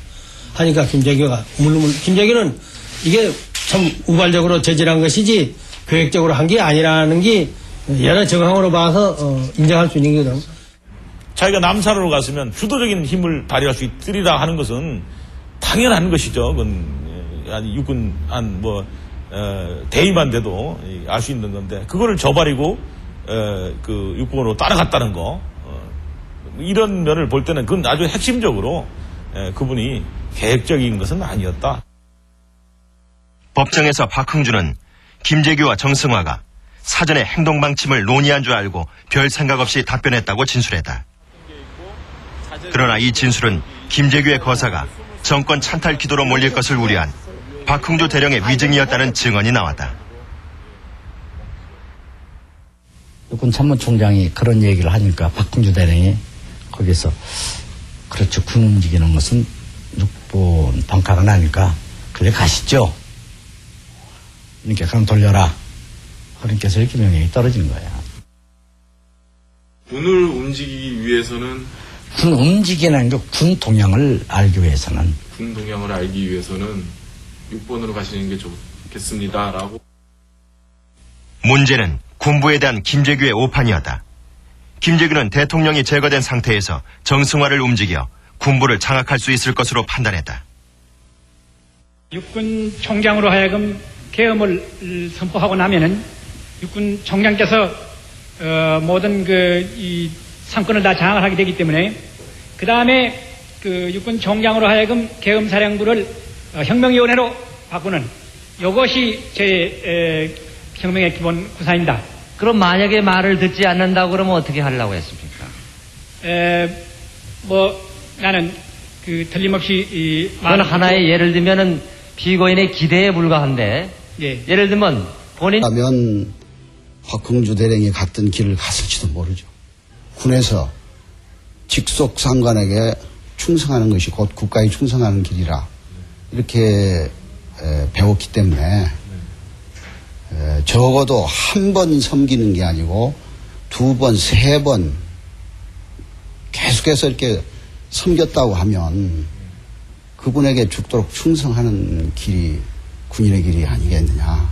하니까 김재규가 김재규는 이게 참 우발적으로 저질한 것이지 계획적으로 한 게 아니라는 게 여러 정황으로 봐서 인정할 수 있는 거거든. 자기가 남산으로 갔으면 주도적인 힘을 발휘할 수 있으리라 하는 것은 당연한 것이죠. 그건 육군 대위만 돼도 알 수 있는 건데 그거를 저버리고 그 육군으로 따라갔다는 거 이런 면을 볼 때는 그건 아주 핵심적으로 그분이 계획적인 것은 아니었다. 법정에서 박흥주는 김재규와 정승화가 사전에 행동방침을 논의한 줄 알고 별 생각 없이 답변했다고 진술했다. 그러나 이 진술은 김재규의 거사가 정권 찬탈 기도로 몰릴 것을 우려한 박흥주 대령의 위증이었다는 증언이 나왔다. 육군 참모총장이 그런 얘기를 하니까 박흥주 대령이 거기서 그렇죠. 군 움직이는 것은 육군 방카가 나니까 그래 가시죠. 그러니까 그럼 돌려라. 그러니까 이렇게 명령이 떨어진 거야. 군을 움직이기 위해서는 군 움직이는 게 군 동향을 알기 위해서는 군 동향을 알기 위해서는 6번으로 가시는 게 좋겠습니다라고. 문제는 군부에 대한 김재규의 오판이었다. 김재규는 대통령이 제거된 상태에서 정승화를 움직여 군부를 장악할 수 있을 것으로 판단했다. 육군 총장으로 하여금 계엄을 선포하고 나면은 육군 총장께서 모든 이 상권을 다 장악을 하게 되기 때문에 그 다음에 그 육군 총장으로 하여금 계엄사령부를 혁명위원회로 바꾸는 이것이 제 혁명의 기본 구사입니다. 그럼 만약에 말을 듣지 않는다고 그러면 어떻게 하려고 했습니까? 나는 틀림없이 그건 하나의 예를 들면은 피고인의 기대에 불과한데 예를 들면 본인 하면 박흥주 대령이 갔던 길을 갔을지도 모르죠. 군에서 직속 상관에게 충성하는 것이 곧 국가에 충성하는 길이라 이렇게 배웠기 때문에 적어도 한 번 섬기는 게 아니고 두 번, 세 번 계속해서 이렇게 섬겼다고 하면 그분에게 죽도록 충성하는 길이 군인의 길이 아니겠느냐.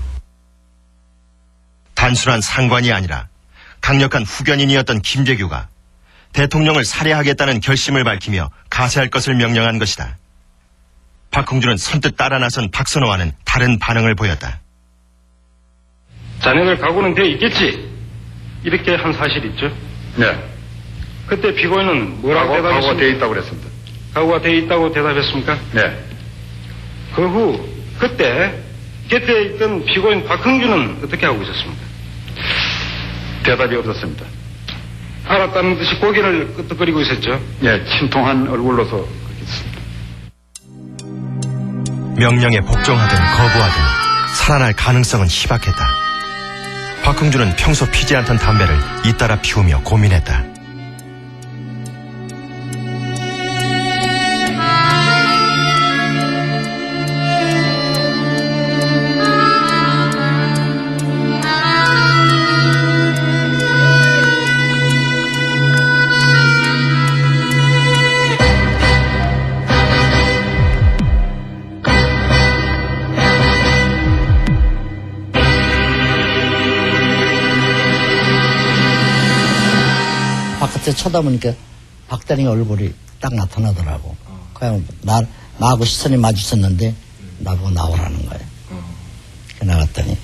단순한 상관이 아니라 강력한 후견인이었던 김재규가 대통령을 살해하겠다는 결심을 밝히며 가세할 것을 명령한 것이다. 박흥주는 선뜻 따라 나선 박선호와는 다른 반응을 보였다. 자네들 각오는 돼 있겠지? 이렇게 한 사실 있죠? 네. 그때 피고인은 뭐라고 대답했습니까? 각오가 돼 있다고 그랬습니다. 각오가 돼 있다고 대답했습니까? 네. 그 후 그때 곁에 있던 피고인 박흥주는 어떻게 하고 있었습니까? 대답이 없었습니다. 알았다는 듯이 고개를 끄덕거리고 있었죠? 예, 침통한 얼굴로서 그렇게 했습니다. 명령에 복종하든 거부하든 살아날 가능성은 희박했다. 박흥주는 평소 피지 않던 담배를 잇따라 피우며 고민했다. 바깥에 쳐다보니까 박 대령의 얼굴이 딱 나타나더라고. 그냥 나하고 시선이 마주쳤는데 나보고 나오라는 거예요. 그 나갔더니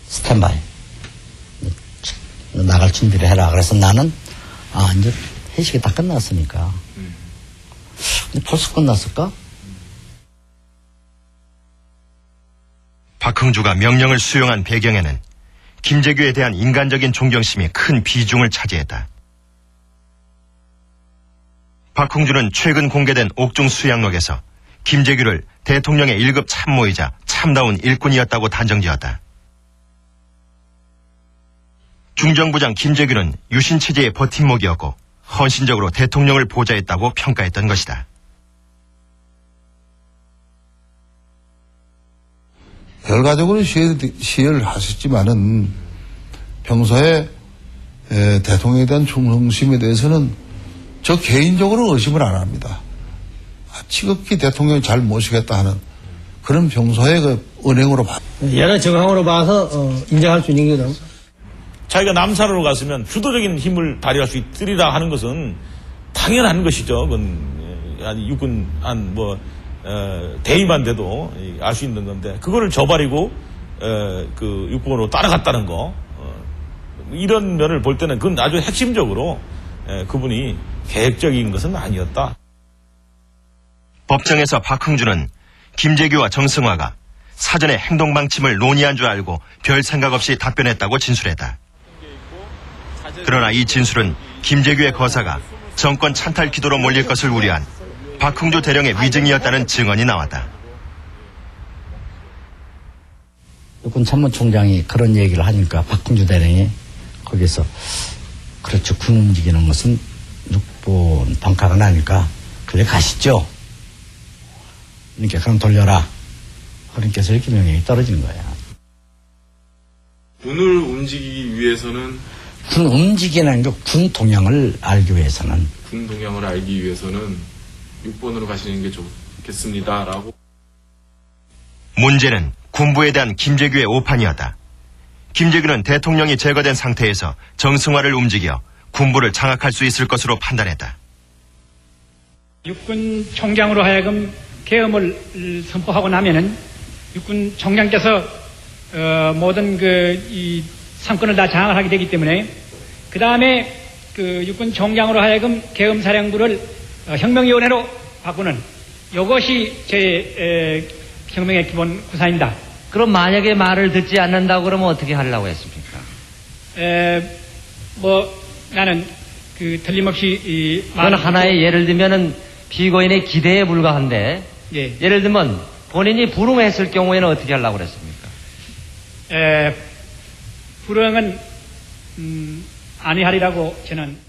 스탠바이 나갈 준비를 해라. 그래서 나는 이제 회식이 다 끝났으니까. 근데 벌써 끝났을까? 박흥주가 명령을 수용한 배경에는 김재규에 대한 인간적인 존경심이 큰 비중을 차지했다. 박흥준은 최근 공개된 옥중 수양록에서 김재규를 대통령의 1급 참모이자 참다운 일꾼이었다고 단정지었다. 중정부장 김재규는 유신체제의 버팀목이었고 헌신적으로 대통령을 보좌했다고 평가했던 것이다. 결과적으로 시해를 하셨지만은 평소에 대통령에 대한 충성심에 대해서는 저 개인적으로 의심을 안 합니다. 지극히 대통령을 잘 모시겠다 하는 그런 평소의 그 은행으로 봐. 여러 정황으로 봐서 인정할 수 있는 거죠. 자기가 남산으로 갔으면 주도적인 힘을 발휘할 수 있으리라 하는 것은 당연한 것이죠. 그건 육군 대위만 돼도 알 수 있는 건데 그거를 저버리고 그 육군으로 따라갔다는 거 이런 면을 볼 때는 그건 아주 핵심적으로 그분이 계획적인 것은 아니었다. 법정에서 박흥준은 김재규와 정승화가 사전에 행동 방침을 논의한 줄 알고 별 생각 없이 답변했다고 진술했다. 그러나 이 진술은 김재규의 거사가 정권 찬탈 기도로 몰릴 것을 우려한 박흥주 대령의 위증이었다는 증언이 나왔다. 육군 참모총장이 그런 얘기를 하니까 박흥주 대령이 거기서 그렇죠. 군 움직이는 것은 육군 방카가 나니까 그래 가시죠. 그러니까 그럼 돌려라. 그러니까 이렇게 명령이 떨어진 거야. 군을 움직이기 위해서는 군 움직이는 게 군 동향을 알기 위해서는 군 동향을 알기 위해서는 6번으로 가시는 게 좋겠습니다라고. 문제는 군부에 대한 김재규의 오판이었다. 김재규는 대통령이 제거된 상태에서 정승화를 움직여 군부를 장악할 수 있을 것으로 판단했다. 육군 총장으로 하여금 계엄을 선포하고 나면은 육군 총장께서 모든 이 상권을 다 장악을 하게 되기 때문에 그 다음에 그 육군 총장으로 하여금 계엄사령부를 혁명위원회로 바꾸는 이것이 제 혁명의 기본 구사입니다. 그럼 만약에 말을 듣지 않는다고 그러면 어떻게 하려고 했습니까? 나는 틀림없이 그건 하나의 예를 들면은 피고인의 기대에 불과한데 예를 들면 본인이 불응했을 경우에는 어떻게 하려고 그랬습니까? 불응은 아니하리라고 저는.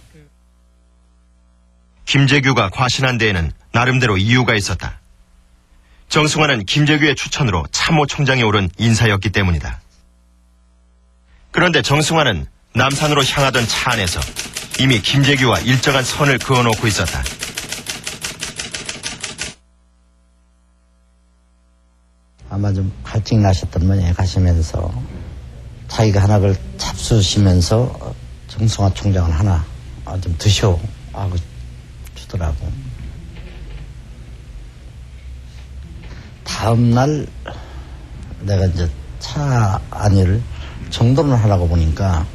김재규가 과신한 데에는 나름대로 이유가 있었다. 정승화는 김재규의 추천으로 참모총장에 오른 인사였기 때문이다. 그런데 정승화는 남산으로 향하던 차 안에서 이미 김재규와 일정한 선을 그어놓고 있었다. 아마 좀 갈증이 나셨던 모양에 가시면서 자기가 하나 그걸 잡수시면서 정승화 총장은 하나 좀 드셔 하고 주더라고. 다음날 내가 이제 차 안을 정돈을 하려고 보니까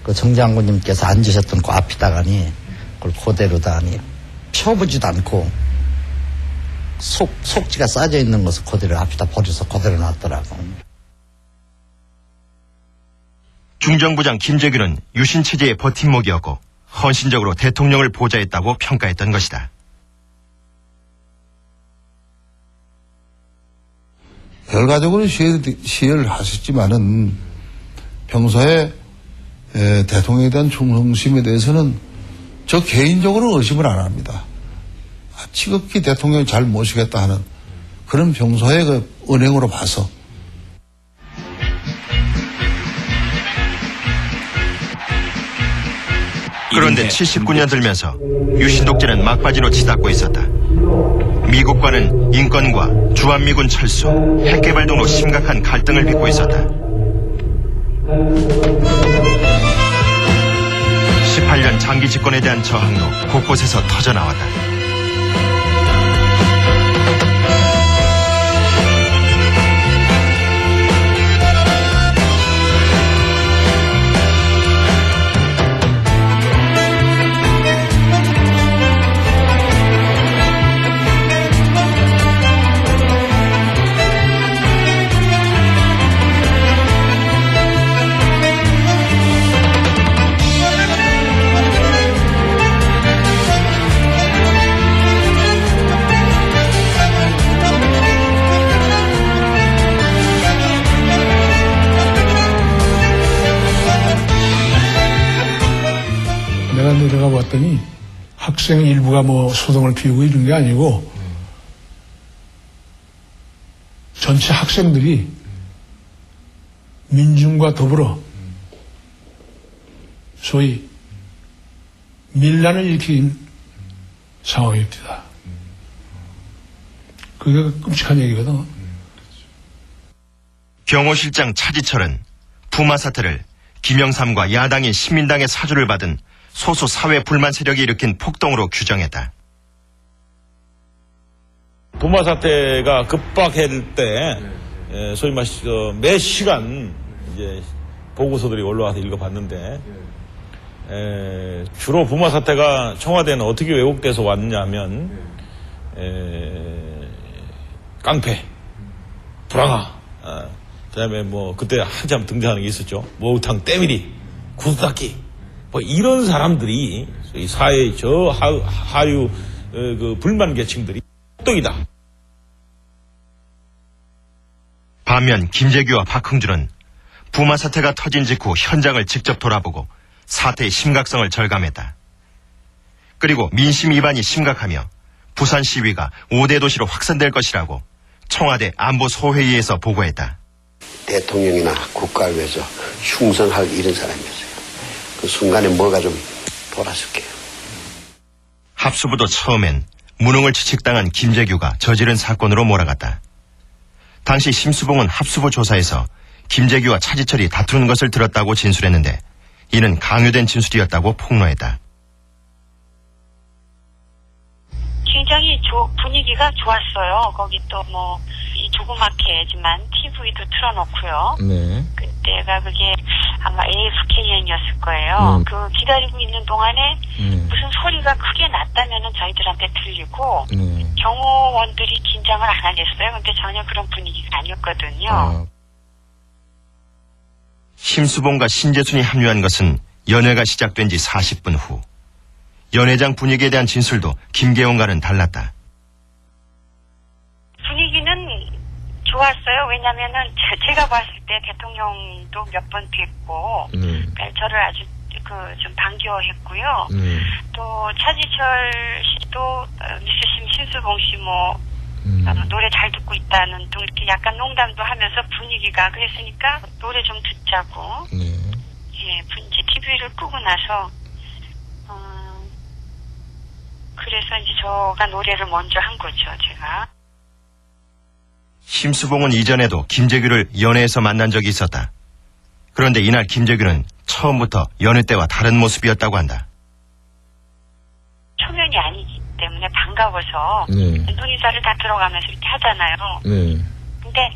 그 정장군님께서 앉으셨던 그 앞에다가니 그걸 그대로다니 펴보지도 않고 속지가 싸져 있는 것을 그대로 앞에다 버려서 그대로 놨더라고. 중정부장 김재규는 유신체제의 버팀목이었고 헌신적으로 대통령을 보좌했다고 평가했던 것이다. 결과적으로 시해를 하셨지만은 평소에 대통령에 대한 충성심에 대해서는 저 개인적으로 의심을 안 합니다. 지극히 대통령을 잘 모시겠다 하는 그런 평소의 그 은행으로 봐서. 그런데 79년 들면서 유신 독재는 막바지로 치닫고 있었다. 미국과는 인권과 주한미군 철수, 핵개발 등으로 심각한 갈등을 빚고 있었다. 18년 장기 집권에 대한 저항도 곳곳에서 터져나왔다. 들어가 봤더니 학생 일부가 뭐 소동을 피우고 이런 게 아니고 전체 학생들이 민중과 더불어 소위 밀란을 일으킨 상황입니다. 그게 끔찍한 얘기거든. 경호실장 차지철은 부마 사태를 김영삼과 야당인 신민당의 사주를 받은 소수 사회 불만 세력이 일으킨 폭동으로 규정했다. 부마 사태가 급박할 때 소위 말해서 매 시간 이제 보고서들이 올라와서 읽어봤는데 주로 부마 사태가 청와대는 어떻게 왜곡돼서 왔냐면 깡패, 불황아, 그다음에 뭐 그때 한참 등장하는 게 있었죠. 목욕탕 때밀이, 구두닦기, 뭐 이런 사람들이 이 사회 저 하류 그 불만 계층들이 폭동이다. 반면 김재규와 박흥준은 부마 사태가 터진 직후 현장을 직접 돌아보고 사태의 심각성을 절감했다. 그리고 민심 위반이 심각하며 부산 시위가 5대 도시로 확산될 것이라고 청와대 안보소회의에서 보고했다. 대통령이나 국가를 위해서 충성할 이런 사람이었어요. 그 순간에 뭐가 좀 돌았을 게요. 합수부도 처음엔 무능을 지칙당한 김재규가 저지른 사건으로 몰아갔다. 당시 심수봉은 합수부 조사에서 김재규와 차지철이 다투는 것을 들었다고 진술했는데 이는 강요된 진술이었다고 폭로했다. 굉장히 분위기가 좋았어요. 거기 또 뭐 이 조그맣게지만 TV도 틀어놓고요. 네. 그때가 그게 아마 AFKN이었을 거예요. 그 기다리고 있는 동안에 무슨 소리가 크게 났다면은 저희들한테 들리고 경호원들이 긴장을 안 하겠어요. 근데 전혀 그런 분위기가 아니었거든요. 심수봉과 신재순이 합류한 것은 연회가 시작된 지 40분 후. 연회장 분위기에 대한 진술도 김계원과는 달랐다. 분위기는 좋았어요. 왜냐면은 제가 봤을 때 대통령도 몇 번 뵙고 저를 아주 좀 반겨했고요. 또 차지철 씨도 심수봉 씨 뭐 노래 잘 듣고 있다는 등 이렇게 약간 농담도 하면서 분위기가 그랬으니까 노래 좀 듣자고. 예, 이제 TV를 끄고 나서 그래서 이제 저가 노래를 먼저 한 거죠, 제가. 심수봉은 이전에도 김재규를 연회에서 만난 적이 있었다. 그런데 이날 김재규는 처음부터 연회 때와 다른 모습이었다고 한다. 초면이 아니기 때문에 반가워서 눈인사를 다 들어가면서 이렇게 하잖아요. 근데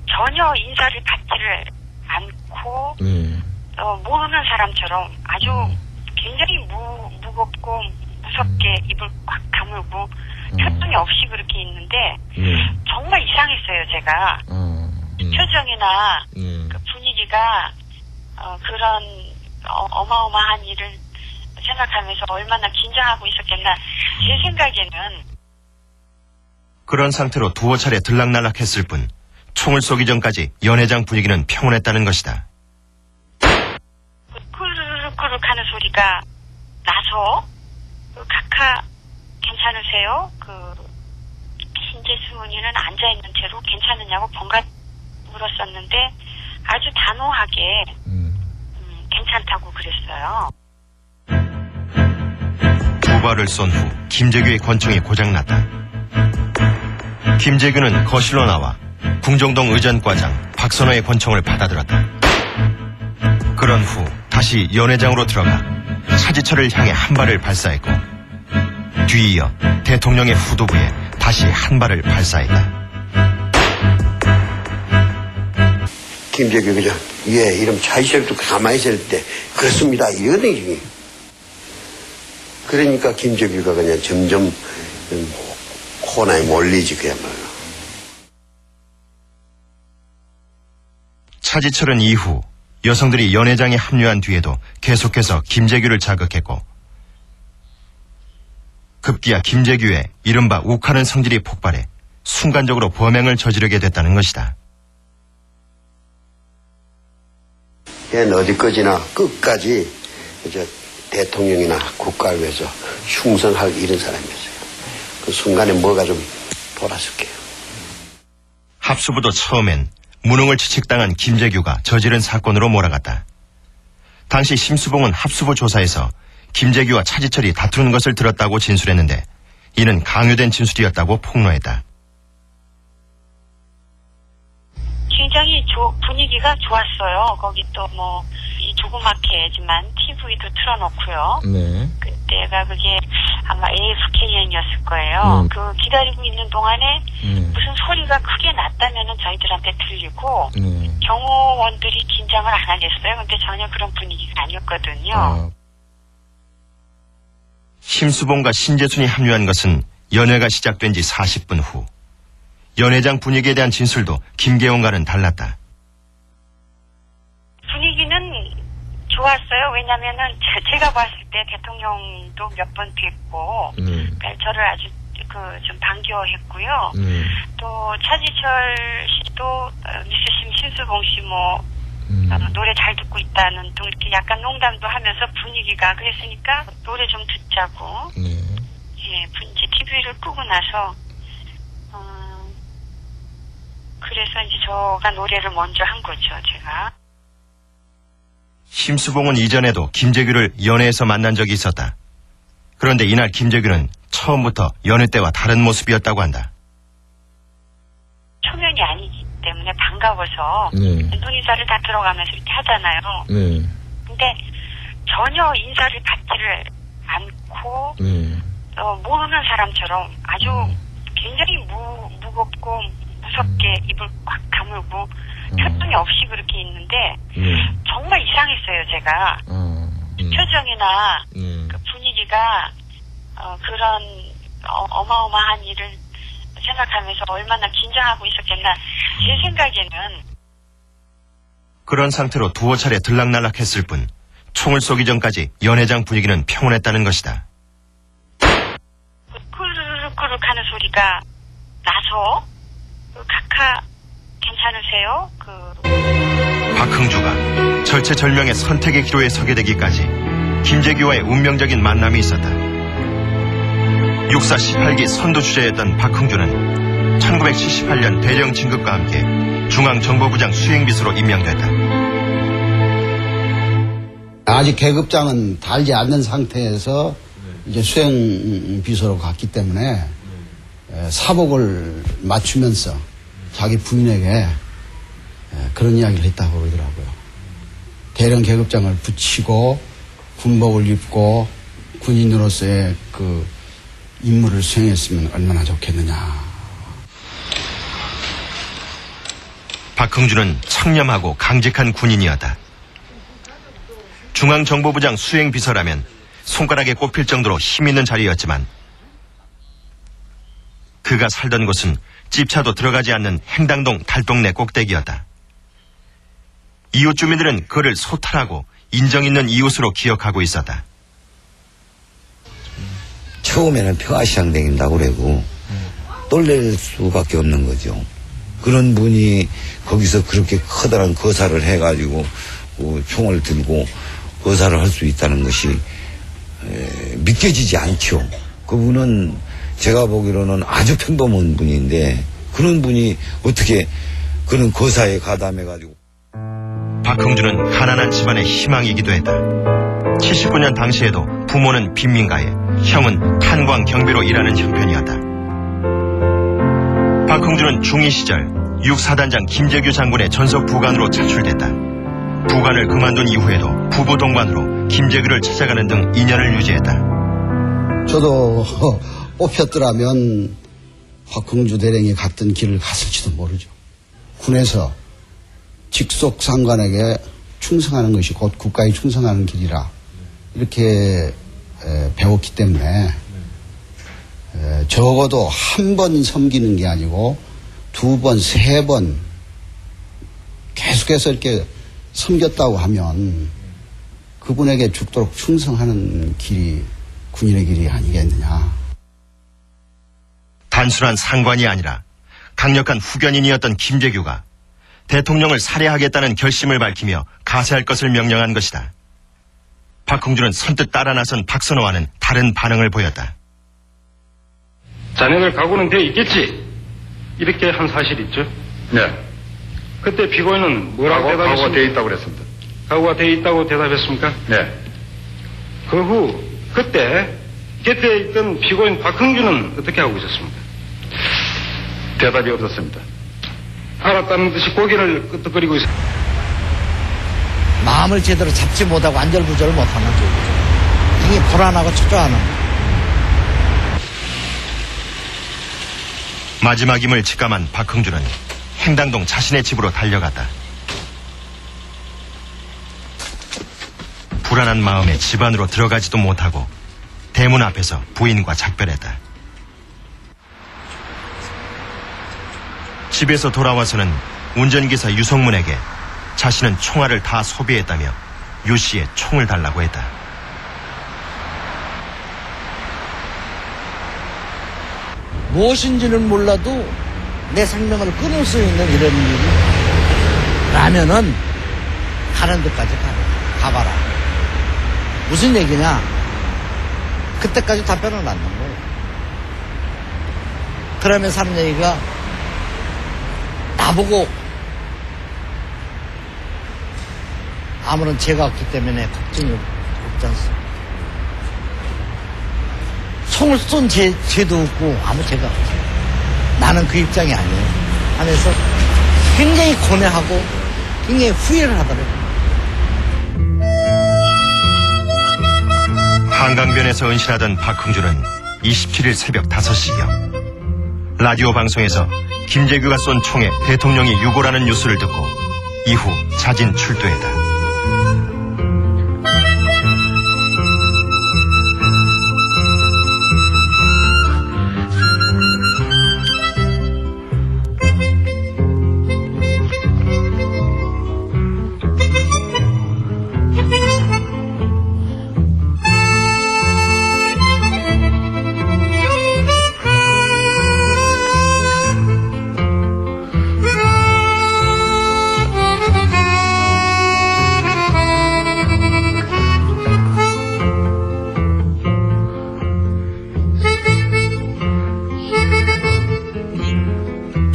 전혀 인사를 받지를 않고 모르는 사람처럼 아주 굉장히 무겁고 무섭게 입을 꽉 다물고 표정이 없이 그렇게 있는데 정말 이상했어요. 제가 표정이나 그 분위기가 그런 어마어마한 일을 생각하면서 얼마나 긴장하고 있었겠나. 제 생각에는 그런 상태로 두어 차례 들락날락했을 뿐 총을 쏘기 전까지 연회장 분위기는 평온했다는 것이다. 꾸르륵꾸르륵 하는 소리가 나서 각하 괜찮으세요? 신재순이는 앉아있는 채로 괜찮으냐고 번갈아 물었었는데 아주 단호하게 괜찮다고 그랬어요. 두 발을 쏜 후 김재규의 권총이 고장났다. 김재규는 거실로 나와 궁정동 의전과장 박선호의 권총을 받아들었다. 그런 후 다시 연회장으로 들어가 차지철을 향해 한 발을 발사했고 뒤이어 대통령의 후두부에 다시 한 발을 발사했다. 김재규 그냥 이름 차지철도 가만히 있을 때 그렇습니다 이러더니 그러니까 김재규가 그냥 점점 코너에 몰리지 그야말로. 차지철은 이후 여성들이 연회장에 합류한 뒤에도 계속해서 김재규를 자극했고 급기야 김재규의 이른바 욱하는 성질이 폭발해 순간적으로 범행을 저지르게 됐다는 것이다. 걔는 어디까지나 끝까지 이제 대통령이나 국가를 위해서 충성할 이런 사람이었어요. 그 순간에 뭐가 좀 돌았을게요. 합수부도 처음엔 무능을 지칙당한 김재규가 저지른 사건으로 몰아갔다. 당시 심수봉은 합수부 조사에서 김재규와 차지철이 다투는 것을 들었다고 진술했는데 이는 강요된 진술이었다고 폭로했다. 굉장히 분위기가 좋았어요. 거기 또 뭐 이 조그맣게지만 TV도 틀어놓고요. 네. 그때가 그게 아마 AFKN이었을 거예요. 그 기다리고 있는 동안에 무슨 소리가 크게 났다면은 저희들한테 들리고 경호원들이 긴장을 안 하겠어요. 근데 전혀 그런 분위기가 아니었거든요. 심수봉과 신재순이 합류한 것은 연회가 시작된 지 40분 후. 연회장 분위기에 대한 진술도 김계원과는 달랐다. 분위기는 좋았어요. 왜냐면은 제가 봤을 때 대통령도 몇 번 뵙고 저를 아주 좀 반겨했고요. 또 차지철 씨도 미스 심수봉 씨 뭐 노래 잘 듣고 있다는 또 이렇게 약간 농담도 하면서 분위기가 그랬으니까 노래 좀 듣자고. 예, 이제 TV를 끄고 나서 그래서 이제 저가 노래를 먼저 한 거죠, 제가. 심수봉은 이전에도 김재규를 연회에서 만난 적이 있었다. 그런데 이날 김재규는 처음부터 연회 때와 다른 모습이었다고 한다. 초면이 아니기 때문에 반가워서 눈인사를 다 들어가면서 이렇게 하잖아요. 근데 전혀 인사를 받지를 않고 모르는 사람처럼 아주 굉장히 무겁고 무섭게 입을 꽉 다물고 표정이 없이 그렇게 있는데 정말 이상했어요. 제가 표정이나 그 분위기가 그런 어마어마한 일을 생각하면서 얼마나 긴장하고 있었겠나. 제 생각에는 그런 상태로 두어 차례 들락날락했을 뿐 총을 쏘기 전까지 연회장 분위기는 평온했다는 것이다. 꾸르륵꾸르륵 하는 소리가 나서 각하 괜찮으세요? 박흥주가 절체절명의 선택의 기로에 서게 되기까지 김재규와의 운명적인 만남이 있었다. 육사 18기 선두주자였던 박흥주는 1978년 대령 진급과 함께 중앙정보부장 수행비서로 임명됐다. 아직 계급장은 달지 않는 상태에서 이제 수행비서로 갔기 때문에 사복을 맞추면서 자기 부인에게 그런 이야기를 했다고 그러더라고요. 대령 계급장을 붙이고 군복을 입고 군인으로서의 그 임무를 수행했으면 얼마나 좋겠느냐. 박흥주는 청렴하고 강직한 군인이었다. 중앙정보부장 수행비서라면 손가락에 꼽힐 정도로 힘있는 자리였지만 그가 살던 곳은 집차도 들어가지 않는 행당동 달동네 꼭대기였다. 이웃 주민들은 그를 소탈하고 인정 있는 이웃으로 기억하고 있었다. 처음에는 평화시장 댕긴다고 그러고 떨릴 수밖에 없는 거죠. 그런 분이 거기서 그렇게 커다란 거사를 해가지고 총을 들고 거사를 할 수 있다는 것이 믿겨지지 않죠. 그분은 제가 보기로는 아주 평범한 분인데 그런 분이 어떻게 그런 거사에 가담해가지고. 박흥주는 가난한 집안의 희망이기도 했다. 79년 당시에도 부모는 빈민가에 형은 탄광 경비로 일하는 형편이었다. 박흥주는 중2 시절 육사단장 김재규 장군의 전속 부관으로 차출됐다. 부관을 그만둔 이후에도 부부 동반으로 김재규를 찾아가는 등 인연을 유지했다. 저도 뽑혔더라면 박흥주 대령이 갔던 길을 갔을지도 모르죠. 군에서 직속 상관에게 충성하는 것이 곧 국가에 충성하는 길이라 이렇게 배웠기 때문에 적어도 한 번 섬기는 게 아니고 두 번, 세 번 계속해서 이렇게 섬겼다고 하면 그분에게 죽도록 충성하는 길이 군인의 길이 아니겠느냐. 단순한 상관이 아니라 강력한 후견인이었던 김재규가 대통령을 살해하겠다는 결심을 밝히며 가세할 것을 명령한 것이다. 박흥준은 선뜻 따라 나선 박선호와는 다른 반응을 보였다. 자네들 각오는 돼 있겠지? 이렇게 한 사실 있죠? 네. 그때 피고인은 뭐라고 대답했습니까? 각오가 돼 있다고 그랬습니다. 각오가 돼 있다고 대답했습니까? 네. 그 후 그때 곁에 있던 피고인 박흥준은 어떻게 하고 있었습니까? 대답이 없었습니다. 알았다는 듯이 고개를 끄덕거리고 있었습니다. 마음을 제대로 잡지 못하고 안절부절을 못하는 굉장히 불안하고 초조하는. 마지막임을 직감한 박흥준은 행당동 자신의 집으로 달려갔다. 불안한 마음에 집 안으로 들어가지도 못하고 대문 앞에서 부인과 작별했다. 집에서 돌아와서는 운전기사 유성문에게 자신은 총알을 다 소비했다며 유 씨의 총을 달라고 했다. 무엇인지는 몰라도 내 생명을 끊을 수 있는 이런 일이 라면은 가는 데까지 가봐라. 무슨 얘기냐? 그때까지 답변을 안 넣는 거예요. 그러면서 하는 얘기가 나보고 아무런 죄가 없기 때문에 걱정이 없지 않습니까? 총을 쏜 죄도 없고 아무 죄가 없어요. 나는 그 입장이 아니에요. 하면서 굉장히 고뇌하고 굉장히 후회를 하더라고요. 한강변에서 은신하던 박흥준은 27일 새벽 5시경 라디오 방송에서 김재규가 쏜 총에 대통령이 유고라는 뉴스를 듣고 이후 자진 출두했다.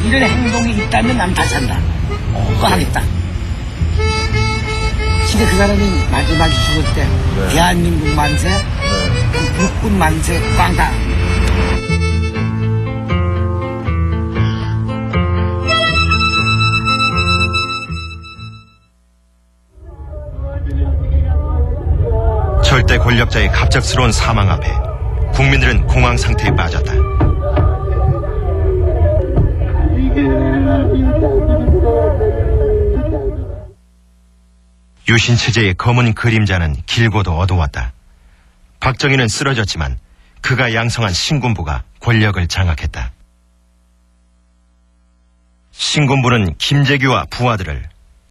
이런 행동이 있다면 난 다 산다. 그거 하겠다. 근데 그 사람이 마지막에 죽을 때 대한민국 만세, 육군 만세, 꽝다. 절대 권력자의 갑작스러운 사망 앞에 국민들은 공황 상태에 빠졌다. 유신 체제의 검은 그림자는 길고도 어두웠다. 박정희는 쓰러졌지만 그가 양성한 신군부가 권력을 장악했다. 신군부는 김재규와 부하들을